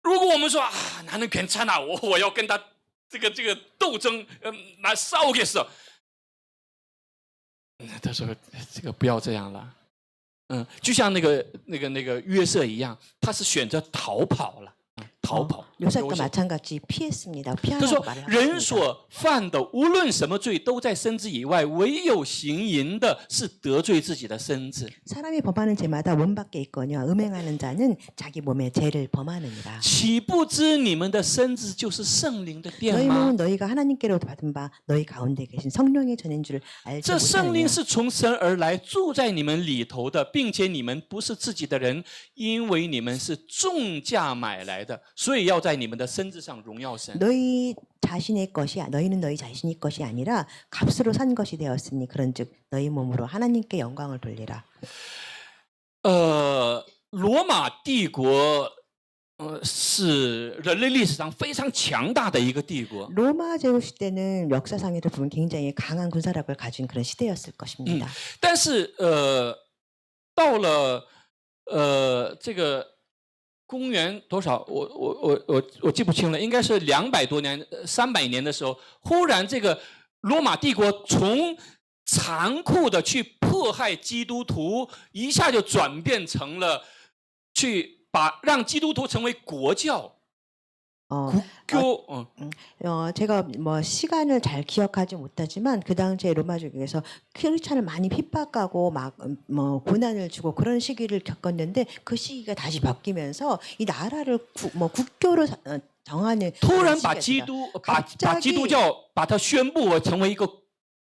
如果我们说啊，나는 괜찮아，我要跟他这个斗争，来싸우겠어。他说这个不要这样了，就像那个约瑟一样，他是选择逃跑了，逃跑。
요셉과 마찬가지 피했습니다.
他
피하라고
说
말을
人
하셨습니다.
所犯的无论什么罪，都在身子以外，唯有行淫的是得罪自己的身子。
사람이 범하는 죄마다 몸 밖에 있거니와 음행하는 자는 자기 몸에 죄를 범하느니라.
岂不知你们的身子就是圣灵的殿
너희
吗？
몸은 너희가 하나님께로 받은 바 너희 가운데 계신 성령의 전인 줄 알지
这圣灵
못하느냐.
是从神而来，住在你们里头的，并且你们不是自己的人，因为你们是重价买来的，所以要在你们的身子上荣耀神。
너희 자신의 것이 너희는 너희 자신의 것이 아니라 값으로 산 것이 되었으니 그런즉 너희 몸으로 하나님께 영광을 돌리라.
罗马帝国是人类历史上非常强大的一个帝国。
로마 제국 시대는 역사상에도 보면 굉장히 강한 군사력을 가진 그런 시대였을 것입니다.
但是到了这个公元多少？我记不清了，应该是200多年、300年的时候，忽然这个罗马帝国从残酷的去迫害基督徒，一下就转变成了去让基督徒成为国教。
제가 뭐 시간을 잘 기억하지 못하지만 그 당시에 로마 제국에서 크리스찬을 많이 핍박하고 막 뭐 고난을 주고 그런 시기를 겪었는데 그 시기가 다시 바뀌면서 이 나라를 국교로 정하는
突然把
시기였습니다.
基督教把它宣布成为一个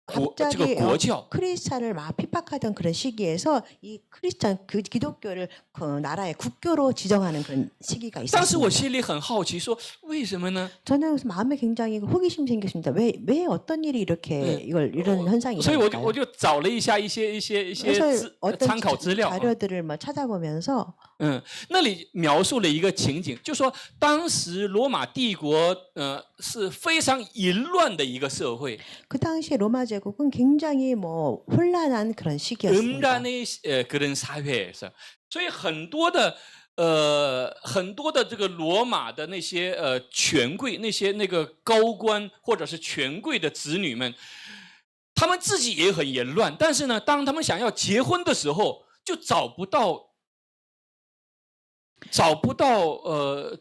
这个
갑자기
国教。
크리스찬을 막 핍박하던 그런 시기에서 이 크리스찬 그 기독교를 그 나라의 국교로 지정하는 그런 시기가
当时我
있었습니다.
心里很好奇，说为什么呢？
저는 그래서 마음에 굉장히 호기심 생겼습니다. 왜 어떤 일이 이렇게 이런 현상이
所以我
일어날까요?
就找了一下一些
그래서 어떤
参考资料。
자료들을 뭐 찾아보면서
那里描述了一个情景，就说当时罗马帝国是非常淫乱的一个社会，
그 당시에 로마 제국은 굉장히 뭐 혼란한 그런 시기였습니다.
음란의 그런 사회에서，所以很多的这个罗马的那些权贵、那个高官或者是权贵的子女们，他们自己也很淫乱，但是呢，当他们想要结婚的时候，就找不到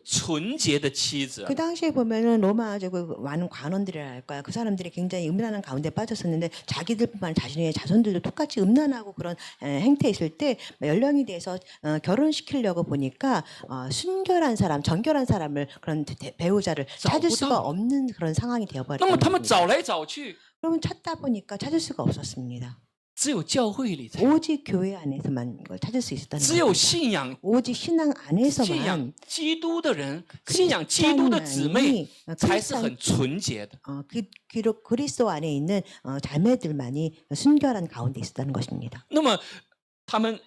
纯洁的妻子。
그 당시에 보면은 로마 제국 많은 관원들이랄까요. 그 사람들이 굉장히 음란한 가운데 빠졌었는데 자기들뿐만 아니라 자신의 자손들도 똑같이 음란하고 그런 행태에 있을 때 연령이 돼서 결혼시키려고 보니까 순결한 사람, 정결한 사람을 그런 배우자를 찾을 수가 없는 그런 상황이
那么
되어버렸습니다.
他们找来找去，
그러면 찾다 보니까 찾을 수가 없었습니다.
只有教会里才，
오직 교회 안에서만 이걸 찾을 수 있었다는
只有
겁니다.
信仰
오직 신앙
信仰
안에서만
基督的人，信仰基督的姊妹才是很纯洁的。
그리스도 안에 있는 자매들만이 순결한 가운데 있었다는 것입니다.
那么他们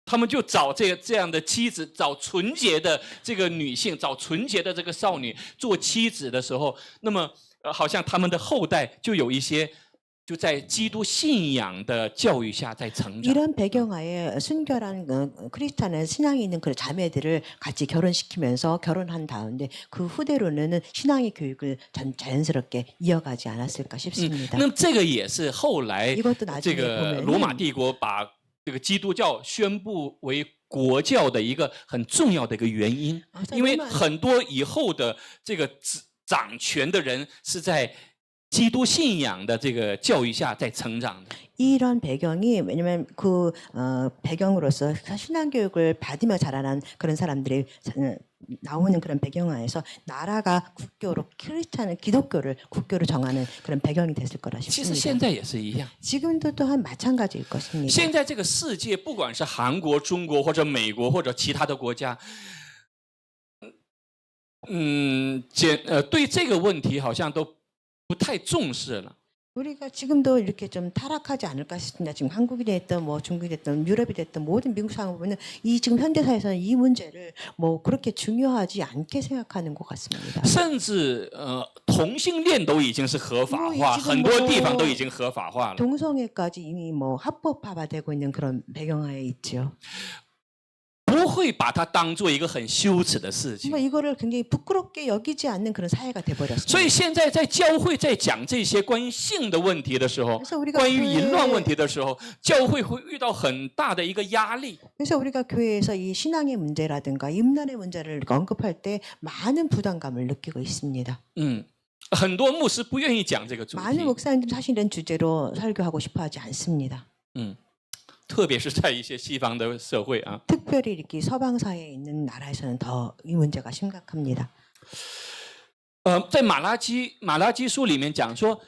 他们就找这样的妻子，找纯洁的这个女性，找纯洁的这个少女做妻子的时候，那么好像他们的后代就有一些就在基督信仰的教育下在成长。
이런 배경하에 순결한 크리스찬의 신앙이 있는 그 자매들을 같이 결혼시키면서 결혼한 다음에 그 후대로는 신앙의 교육을 자연스럽게 이어가지 않았을까 싶습니다.
那么这个也是后来
이것도 나중에
这个
보면은
罗马帝国把这个基督教宣布为国教的一个很重要的一个原因，因为很多以后的这个掌权的人是在基督信仰的这个教育下在成长的。
이런 배경이 왜냐면 그 배경으로서 신앙 교육을 받으며 자라난 그런 사람들이 나오는 그런 배경하에서 나라가 국교로 크리스찬은 기독교를 국교로 정하는 그런 배경이 됐을 거라
其实
싶습니다.
现在也是一样，
지금도 또한 마찬가지일 것입니다.
现在这个世界，不管是韩国、中国或者美国或者其他的国家，对这个问题好像都不太重视了。
우리가 지금도 이렇게 좀 타락하지 않을까 싶습니다. 지금 한국이 됐든 뭐 중국이 됐든 유럽이 됐든 모든 미국 상황을 보면 이 지금 현대사에서는 이 문제를 뭐 그렇게 중요하지 않게 생각하는 것 같습니다.
甚至同性恋都已经是合法化，很多地方都已经合法化了。
동성애까지 이미 뭐 합법화되고 있는 그런 배경하에 있죠.
不会把它当做一个很羞耻的事情。
뭐 이거를 굉장히 부끄럽게 여기지 않는 그런 사회가
所以
돼버렸습니다.
现在在教会在讲这些关于性的问题的时候，
그래서 우리가
关于淫乱问题的时候，教会会遇到很大的一个压力。
그래서 우리가 교회에서 이 신앙의 문제라든가 임란의 문제를 언급할 때 많은 부담감을 느끼고 있습니다.
很多牧师不愿意讲这个主
많은
题，
목사님들은 사실 이런 주제로 설교하고 싶어하지 않습니다.
特别是在一些西方的社会啊。
특별히 이렇게 서방 사회에 있는 나라에서는 더 이 문제가 심각합니다.
在马拉基书里面讲说，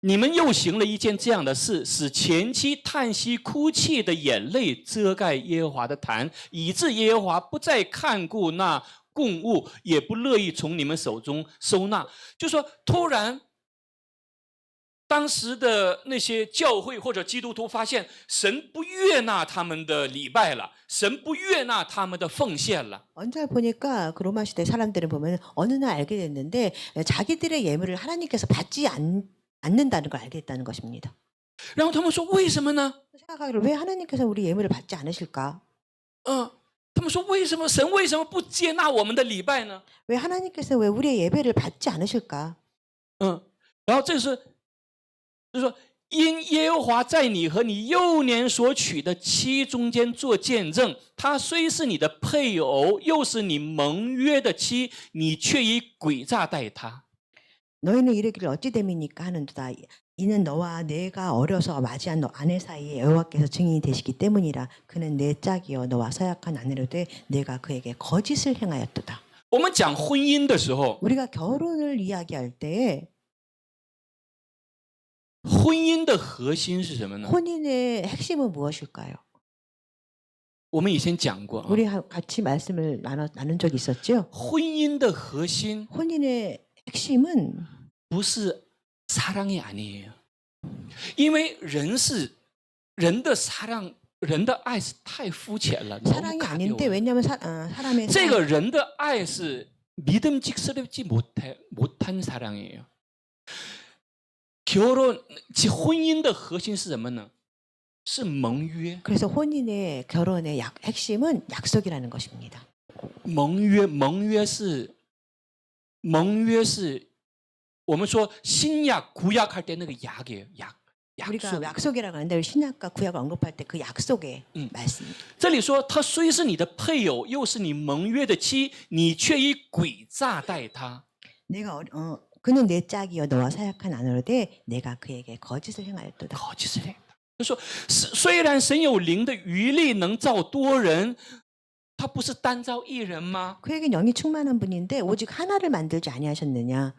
你们又行了一件这样的事，使前妻叹息哭泣的眼泪遮盖耶和华的坛，以致耶和华不再看顾那供物，也不乐意从你们手中收纳。就说突然，当时的那些教会或者基督徒发现，神不悦纳他们的礼拜了，神不悦纳他们的奉献了。
언제 보니까 그 로마 시대 사람들을 보면 어느 날 알게 됐는데 자기들의 예물을 하나님께서 받지 않는다는 걸 알게 됐다는 것입니다.
然后他们说为什么呢？
생각하기를 왜 하나님께서 우리 예물을 받지 않으실까?
他们说为什么神为什么不接纳我们的礼拜呢？
왜 하나님께서 왜 우리의 예배를 받지 않으실까?
然后这是就是说，因耶和华在你和你幼年所娶的妻中间做见证，她虽是你的配偶，又是你盟约的妻，你却以诡诈待她。
너희는 이르기를 어찌 됨이니까 하는도다. 이는 너와 내가 어려서 맞이한 너 아내 사이에 여호와께서 증인이 되시기 때문이라. 그는 내 짝이요 너와 서약한 아내로 돼 내가 그에게 거짓을 행하였도다.
我们讲婚姻的时候，
우리가 결혼을 이야기할 때
婚姻的核心是什么呢？
혼인의 핵심은 무엇일까요?
我们以前讲过啊，
우리 같이 말씀을 나눈 적이 있었죠.
婚姻的核心
혼인의 핵심은
不是사랑이 아니에요. 因为人的사랑，人的爱是太肤浅了，
사랑이 아닌데 왜냐하면 사람의
这个人的爱是믿음직스럽지 못한 사랑이에요.婚姻的核心是什么呢？是盟约。
그래서 혼인의 결혼의 핵심은 약속이라는 것입니다.
盟约是我们说新약 구약 할 때那个약이에요.
우리가 약속이라고 하는데 신약과 구약을 언급할 때 그 약속의 말씀입니다.
这里说他虽是你的配偶，又是你盟约的妻，你却以诡诈待他。
내가 그는 내 짝이요 너와 사약한 아내로 돼 내가 그에게 거짓을 행하였도다.
거짓을 해. 就说虽然神有灵的余力能造多人，他不是单造一人吗？
그에게 영이 충만한 분인데 오직 하나를 만들지 아니하셨느냐?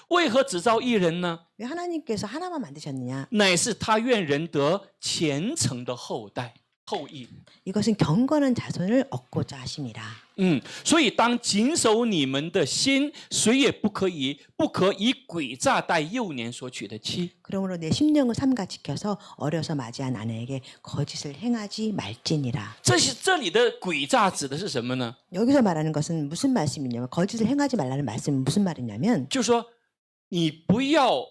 为何只造一人呢？
왜 하나님께서 하나만 만드셨느냐?
乃是他愿人得虔诚的后代。后裔。
이것은 경건한 자손을 얻고자 하심이라.
所以当谨守你们的心，谁也不可以诡诈待幼年所娶的妻。
그러므로 내 심령을 삼가 지켜서 어려서 맞이한 아내에게 거짓을 행하지 말지니라.
这里的诡诈指的是什么呢？
여기서 말하는 것은 무슨 말씀이냐면 거짓을 행하지 말라는 말씀은 무슨 말이냐면
就是说，你不要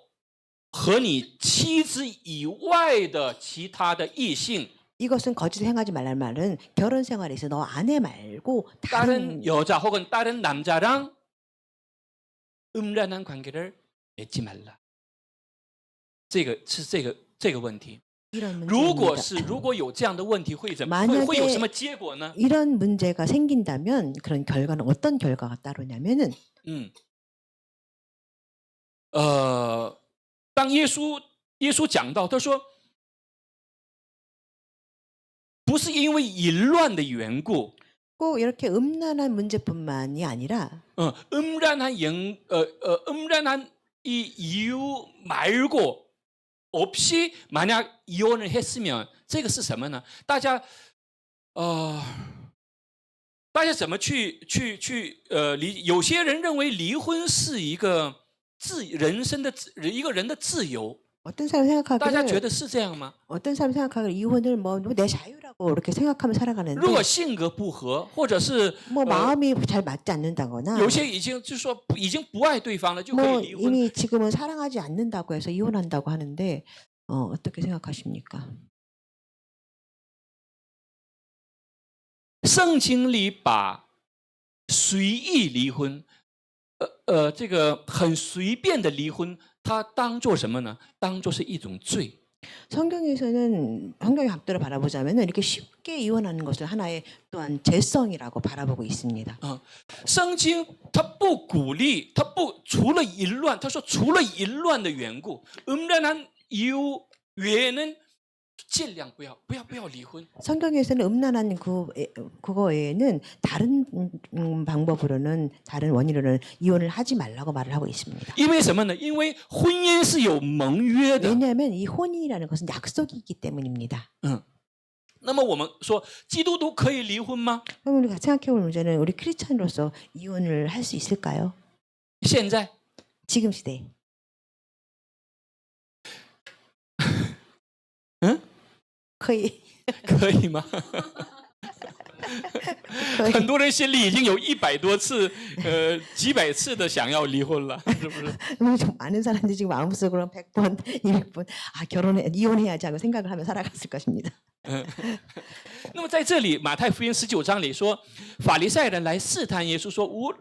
和你妻子以外的其他的异性，
이것은 거짓을 행하지 말라는 말은 결혼 생활에서 너 아내 말고
다른
다른
여자 혹은 다른 남자랑 음란한 관계를 맺지 말라. 这个问题。
이런
如果
문제입니다.
有这样的问题，会
만약에
会有什么结果呢？
이런 문제가 생긴다면 그런 결과는 어떤 결과가 따르냐면은
当耶稣讲到，他说，不是因为淫乱的缘故，
꼭 이렇게 음란한 문제뿐만이 아니라
음란한 이 이유 말고 없이 만약 이혼을 했으면 这个是什么呢？大家怎么去有些人认为离婚是一个人生的一个人的自由，
어떤 사람
大家觉
생각하기를
得是这样吗？
어떤 사람 생각하기를 이혼을 뭐 내 자유라고 이렇게 생각하면 살아가는데
如果性格不合，或者是
뭐 마음이 잘 맞지 않는다거나
有些已经就是说已经不爱对方了，就可
뭐
以离婚。
이미 지금은 사랑하지 않는다고 해서 이혼한다고 하는데 어떻게 생각하십니까?
圣经里把随意离婚，这个很随便的离婚，它当做什么呢？当做是一种罪。
성경에서는 성경의 각도를 바라보자면 이렇게 쉽게 이혼하는 것을 하나의 또한 죄성이라고 바라보고 있습니다.
圣经它不鼓励，除了淫乱，他说除了淫乱的缘故，음란한 이유 외에는 尽量不要离婚。
성경에서는 음란한 그거 외에는 다른 방법으로는 다른 원인으로는 이혼을 하지 말라고 말을 하고 있습니다.
因为什么呢？因为婚姻是有盟约的。
왜냐하면 이 혼인이라는 것은 약속이기 때문입니다.
那么我们说基督徒可以离婚吗？
그럼 우리가 생각해볼 문제는 우리 크리스천으로서 이혼을 할 수 있을까요?
现在
지금 시대에. 可以
可以吗？很多人心里已经有100多次，几百次的想要离婚了，是不是？
좀 많은 사람들이 지금 마음속으로 100번, 200번 이혼해야지 하고 생각을 하며 살아갔을 것입니다.
那么在这里，马太福音19章里说，法利赛人来试探耶稣说，无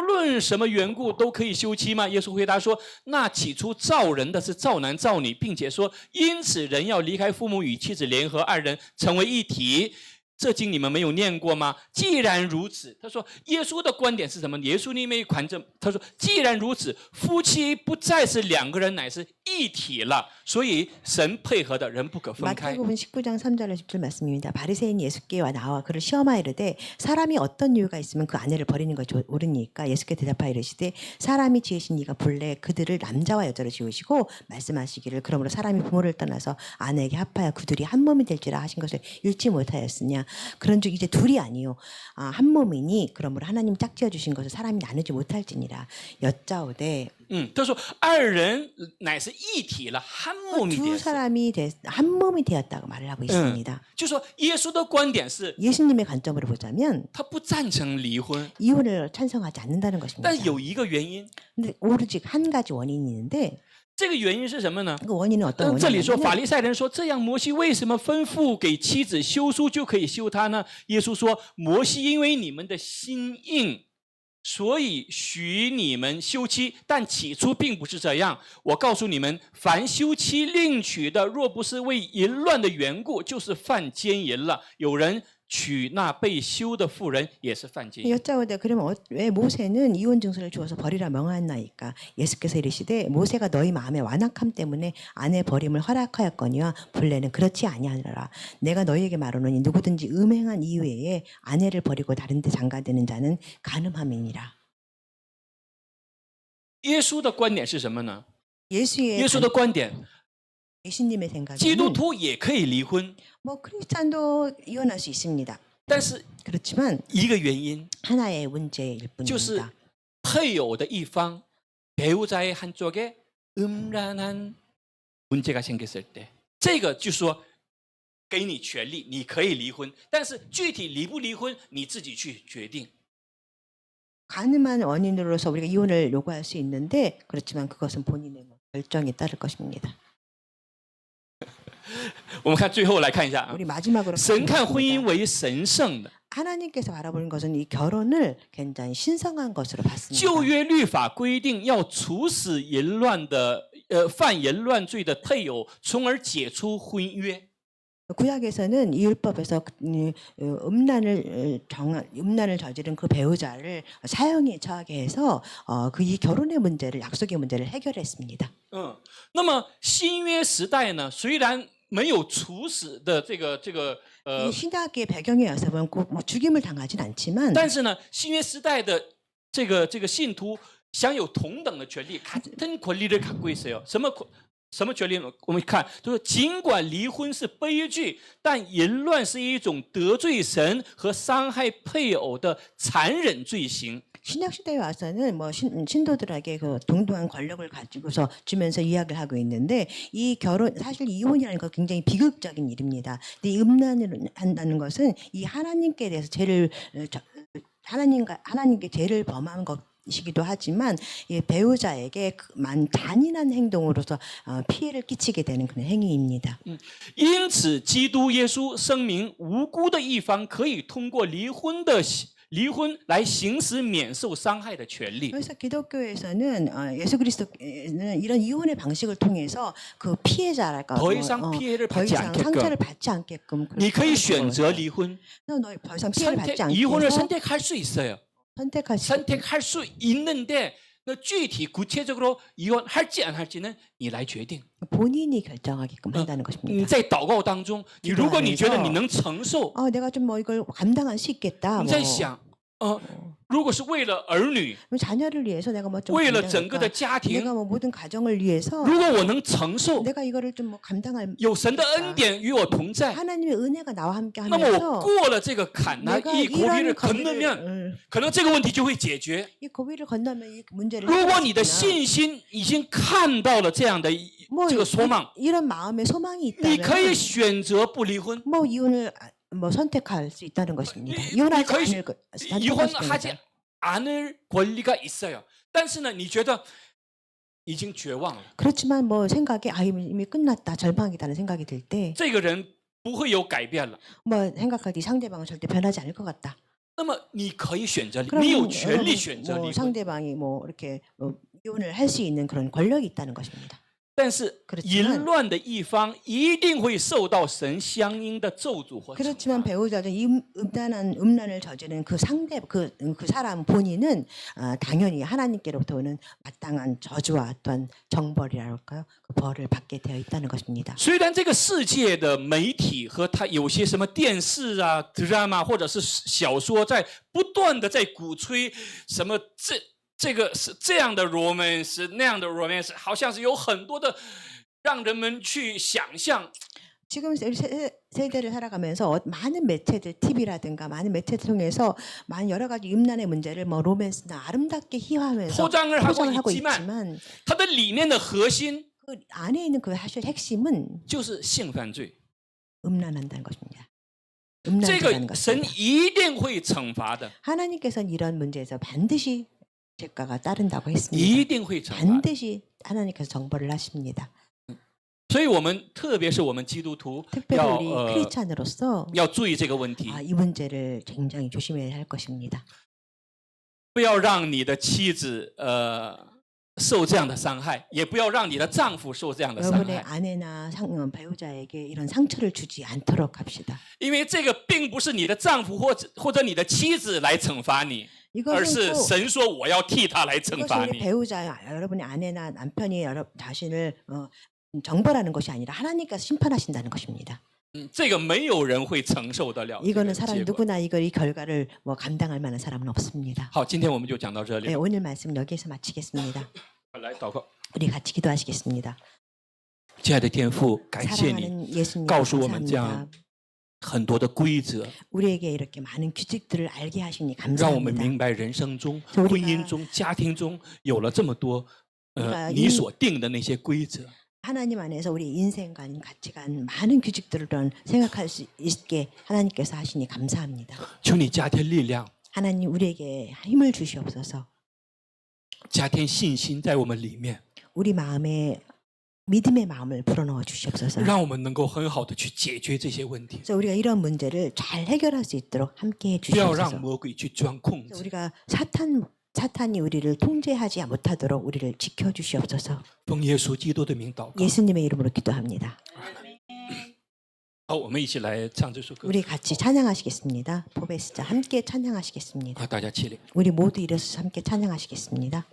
论什么缘故都可以休妻吗？耶稣回答说，那起初造人的是造男造女，并且说，因此人要离开父母与妻子联合，二人成为一体。 这经你们没有念过吗？既然如此，他说耶稣的观点是什么？耶稣那边反正他说，既然如此，夫妻不再是两个人，乃是一体了。所以神配合的人不可分开。
마태복음 19장 3절로 10절 말씀입니다. 바리새인 예수께와 나와 그를 시험하여 이르되 사람이 어떤 이유가 있으면 그 아내를 버리는 것이 옳으니까 예수께 대답하여 이르시되 사람이 지으신 이가 본래 그들을 남자와 여자로 지으시고 말씀하시기를 그러므로 사람이 부모를 떠나서 아내에게 합하여 그들이 한 몸이 될지라 하신 것을 읽지 못하였으냐. 그런즉 이제 둘이 아니요 한 몸이니 그러므로 하나님 짝지어 주신 것을 사람이 나누지 못할지니라. 여짜오되
他说二人乃是一体了，한 몸이
두
되었어.
사람이 한 몸이 되었다고 말을 하고 있습니다.
就说耶稣的观点是，
예수님의 관점으로 보자면
他不赞成离婚，
이혼을 찬성하지 않는다는 것입니다.
但有一个原因，
근데 오로지 한 가지 원인이 있는데
这个原因是什么呢？
그 원인은 어떤
这里说法
원인이냐면
利赛人说，这样摩西为什么吩咐给妻子休书就可以休她呢？耶稣说，摩西因为你们的心硬，所以许你们休妻，但起初并不是这样。我告诉你们，凡休妻另娶的，若不是为淫乱的缘故，就是犯奸淫了。有人娶那被休的妇人，也是犯奸淫。
여짜오되 그러면 왜 모세는 이혼 증서를 주어서 버리라 명하나이까? 예수께서 이르시되 모세가 너희 마음의 완악함 때문에 아내 버림을 허락하였거니와 본래는 그렇지 아니하니라. 내가 너희에게 말하노니 누구든지 음행한 이외에 아내를 버리고 다른 데 장가드는 자는 간음함이니라.
耶稣的观点是什么呢？
예수의
耶稣的观点，
예수님의
基
생각에는
督徒也可以离婚，
뭐 크리스찬도 이혼할 수 있습니다.
但是
그렇지만
一个原因
하나의 문제일
就是
뿐입니다.
配偶的一方 배우자의 한쪽에 음란한 문제가 생겼을 때，这个就说给你权利，你可以离婚，但是具体离不离婚你自己去决定。
가늠한 원인으로서 우리가 이혼을 요구할 수 있는데 그렇지만 그것은 본인의 결정에 따를 것입니다.
我们看最后来看一下啊，
우리 마지막으로
神看婚姻
보겠습니다.
为神圣的，
하나님께서 바라보는 것은 이 결혼을 굉장히 신성한 것으로 봤습니다.
旧约律法规定要处死淫乱的犯淫乱罪的配偶，从而解除婚约。
구약에서는 이 율법에서 음란을 저지른 그 배우자를 사형에 처하게 해서 그 이 결혼의 문제를 약속의 문제를 해결했습니다.
那么新约时代呢，虽然没有处死的
이 신약의 배경에 와서 보면 꼭 뭐 죽임을 당하진 않지만
但是呢，新约时代的这个信徒享有同等的权利，같은 권리를 갖고 있어요。什么权利呢？我们看，就是尽管离婚是悲剧，但淫乱是一种得罪神和伤害配偶的残忍罪行。
신약 시대에 와서는 뭐 신도들에게 그 동등한 권력을 가지고서 주면서 이야기를 하고 있는데 이 결혼 사실 이혼이라는 건 굉장히 비극적인 일입니다. 근데 이 음란을 한다는 것은 이 하나님께 대해서 죄를 하나님께 죄를 범한 것이기도 하지만 이 배우자에게 잔인한 행동으로서 피해를 끼치게 되는 그런 행위입니다.
因此，基督耶稣声明，无辜的一方可以通过离婚来行使免受伤害的权利。
그래서 기독교에서는 예수 그리스도는 이런 이혼의 방식을 통해서 그 피해자랄까
더 이상 피해를
더
받지
이상
않게끔.
상처를 받지 않게끔
你可以选择离婚，
너 더 이상 피해를 받지 않게
이혼을
해서
선택할 수 있어요. 선택할 수 있는데具体구체적으로 이혼할지 안 할지는 你来决定。
본인이 결정하게끔 한다는 것입니다.
在祷告当中，如果你觉得你能承受，
내가 좀 뭐 이걸 감당할 수 있겠다.
你在想，如果是为了儿女，
자녀를 위해서 내가 뭐 좀
为了整个的家庭，
내가 뭐 모든 가정을 위해서
如果我能承受，
내가 이거를 좀 뭐 감당할
有神的恩典与我同在，
하나님의 은혜가 나와 함께
那么我
하면서
过了这个坎呢，
내가
一고비를
이런
건너면， 可能这个问题就会解决。
이 고비를 건너면 이 문제를
如果你的
해결할 수 있구나.
信心已经看到了这样的
뭐
这个소망，
이런 마음의 소망이
你可以
있다면
选择不离婚，
뭐 이혼을 뭐 선택할 수 있다는 것입니다. 이혼하지
거의
않을 것 선택할 수
이혼하지
있습니다.
않을 권리가 있어요. 但是呢，你觉得已经绝望了，
그렇지만 뭐 생각에 이미 끝났다 절망이다는 생각이 들 때
这个人不会有改变了。
뭐 생각할 때 상대방은 절대 변하지 않을 것 같다.
那么你可以选择，
그러면
你有权利
여러분
选择
뭐
离婚。
상대방이 뭐 이렇게 이혼을 할 수 있는 그런 권력이 있다는 것입니다.
但是
그렇지만
淫乱的一方一定会受到神相应的咒诅和惩
그렇지만
罚。
배우자들 이 음란을 저지른 그 상대 그 사람 본인은 당연히 하나님께로부터 오는 마땅한 저주와 또한 정벌이라 할까요? 그 벌을 받게 되어 있다는 것입니다.
虽然这个世界的媒体和他有些什么电视啊、drama 或者是小说，在不断的在鼓吹什么这个是这样的 romance， 那样的 romance， 好像是有很多的让人们去想象。
지금 세대를 살아가면서 많은 매체들, TV라든가 많은 매체들 통해서 많은 여러 가지 음란의 문제를 뭐 로맨스나 아름답게 희화하면서
포장을
하고
있지만
있지만
它的里面的核心
그 안에 있는 그 사실 핵심은
就是性犯罪，
음란한다는 것입니다.
这
음란죄라는
个神
것입니다.
一定会惩罚的，
하나님께서는 이런 문제에서 반드시 대가가 따른다고
一
했습니다.
定会惩罚的。
반드시 하나님께서 정벌을 하십니다.
所以我们特别是我们基督徒
특별히
要
우리 크리스찬으로서
要注意这个问题，
이 문제를 굉장히 조심해야 할 것입니다.
不要让你的妻子受这样的伤害，也不要让你的丈夫受这样的伤
여러분의
害，
아내나 배우자에게 이런 상처를 주지 않도록 합시다.
因为这个并不是你的丈夫或者你的妻子来惩罚你，而
이것은
是
꼭
神说我要替他来惩
이것이
罚
우리
你。
배우자, 여러분의 아내나 남편이 자신을 정벌하는 것이 아니라 하나님께서 심판하신다는 것입니다.
这个没有人会承受得了这个
이거는
结
사람
果。
누구나 이 결과를 뭐 감당할 만한 사람은 없습니다.
好，今天我们就讲到这里
네, 。 오늘 말씀 여기에서 마치겠습니다.
来祷告。
우리 같이 기도하시겠습니다.
亲爱的天父，感谢你
사랑하는 예수님
告诉我们这
감사합니다.
样很多的规则，
우리에게 이렇게 많은 규칙들을 알게 하시니
让我们
감사합니다.
明白人生中、
우리가
婚姻中、家庭中有了这么多
우리가
你所定的那些规则。
하나님 안에서 우리 인생관, 가치관, 많은 규칙들을 생각할 수 있게 하나님께서 하시니 감사합니다.
求你加添力量，
하나님 우리에게 힘을 주시옵소서.
加添信心在我们里面，
우리 마음에 믿음의 마음을 불어넣어 주시옵소서.
让我们能够很好的去解决这些问题，
그래서 우리가 이런 문제를 잘 해결할 수 있도록 함께해
不要让
주시옵소서.
魔鬼去钻控
그래서
制。
우리가 사탄이 우리를 통제하지 못하도록 우리를 지켜 주시옵소서.
奉耶稣基督的名祷告。
예수님의 이름으로 기도합니다.
好，我们一起来唱这首歌。
우리 같이 찬양하시겠습니다. 포베스자 함께 찬양하시겠습니다.
好，大家起立。
우리 모두 일어서서 함께 찬양하시겠습니다.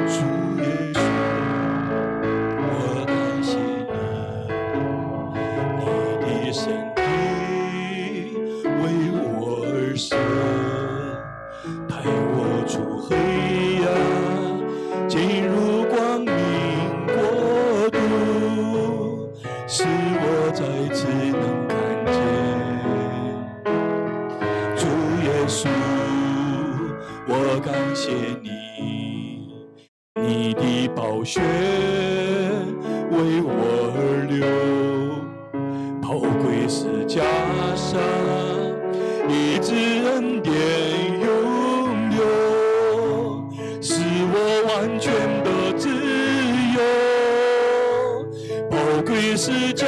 주 예수，我感谢你，你的身体为我而生，带我出黑暗，进入光明国度，使我再次能看见。主耶稣，我感谢你。 你的宝血为我而流，宝贵十架上，一直恩典永留，使我完全的自由。宝贵十架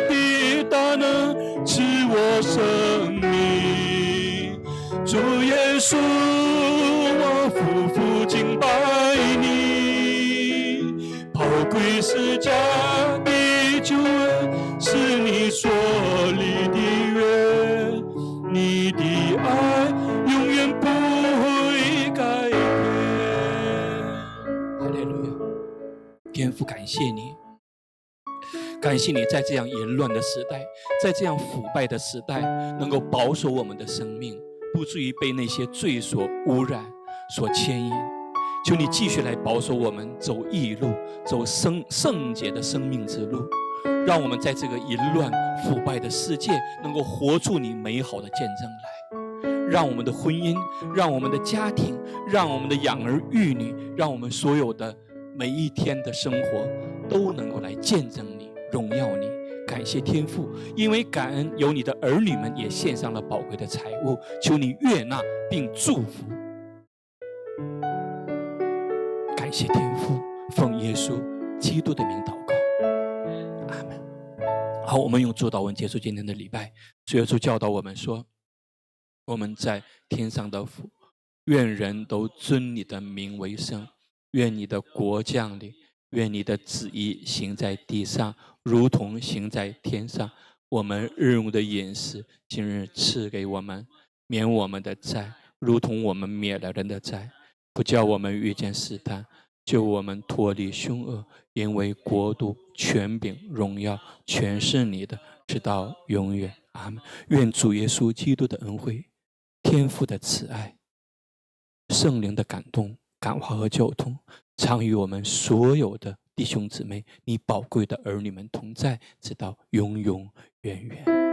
的大能赐我生命，主耶稣，我夫妇敬拜你。 宝贵十架的救恩是你所立的约，你的爱永远不会改变。哈利路亚！天父，感谢你，感谢你在这样淫乱的时代，在这样腐败的时代，能够保守我们的生命，不至于被那些罪所污染、所牵引。 求你继续来保守我们走义路，走圣洁的生命之路，让我们在这个淫乱腐败的世界，能够活出你美好的见证来。让我们的婚姻，让我们的家庭，让我们的养儿育女，让我们所有的每一天的生活，都能够来见证你、荣耀你。感谢天父，因为感恩有你的儿女们也献上了宝贵的财物，求你悦纳并祝福。 感谢天父，奉耶稣基督的名祷告，阿门。好，我们用主祷文结束今天的礼拜。主耶稣教导我们说：“我们在天上的父，愿人都尊你的名为圣，愿你的国降临，愿你的旨意行在地上，如同行在天上。我们日用的饮食，今日赐给我们，免我们的债，如同我们免了人的债。” 不叫我们遇见试探，救我们脱离凶恶，因为国度、权柄、荣耀，全是你的，直到永远。阿门。愿主耶稣基督的恩惠、天父的慈爱、圣灵的感动、感化和交通，常与我们所有的弟兄姊妹、你宝贵的儿女们同在，直到永永远远。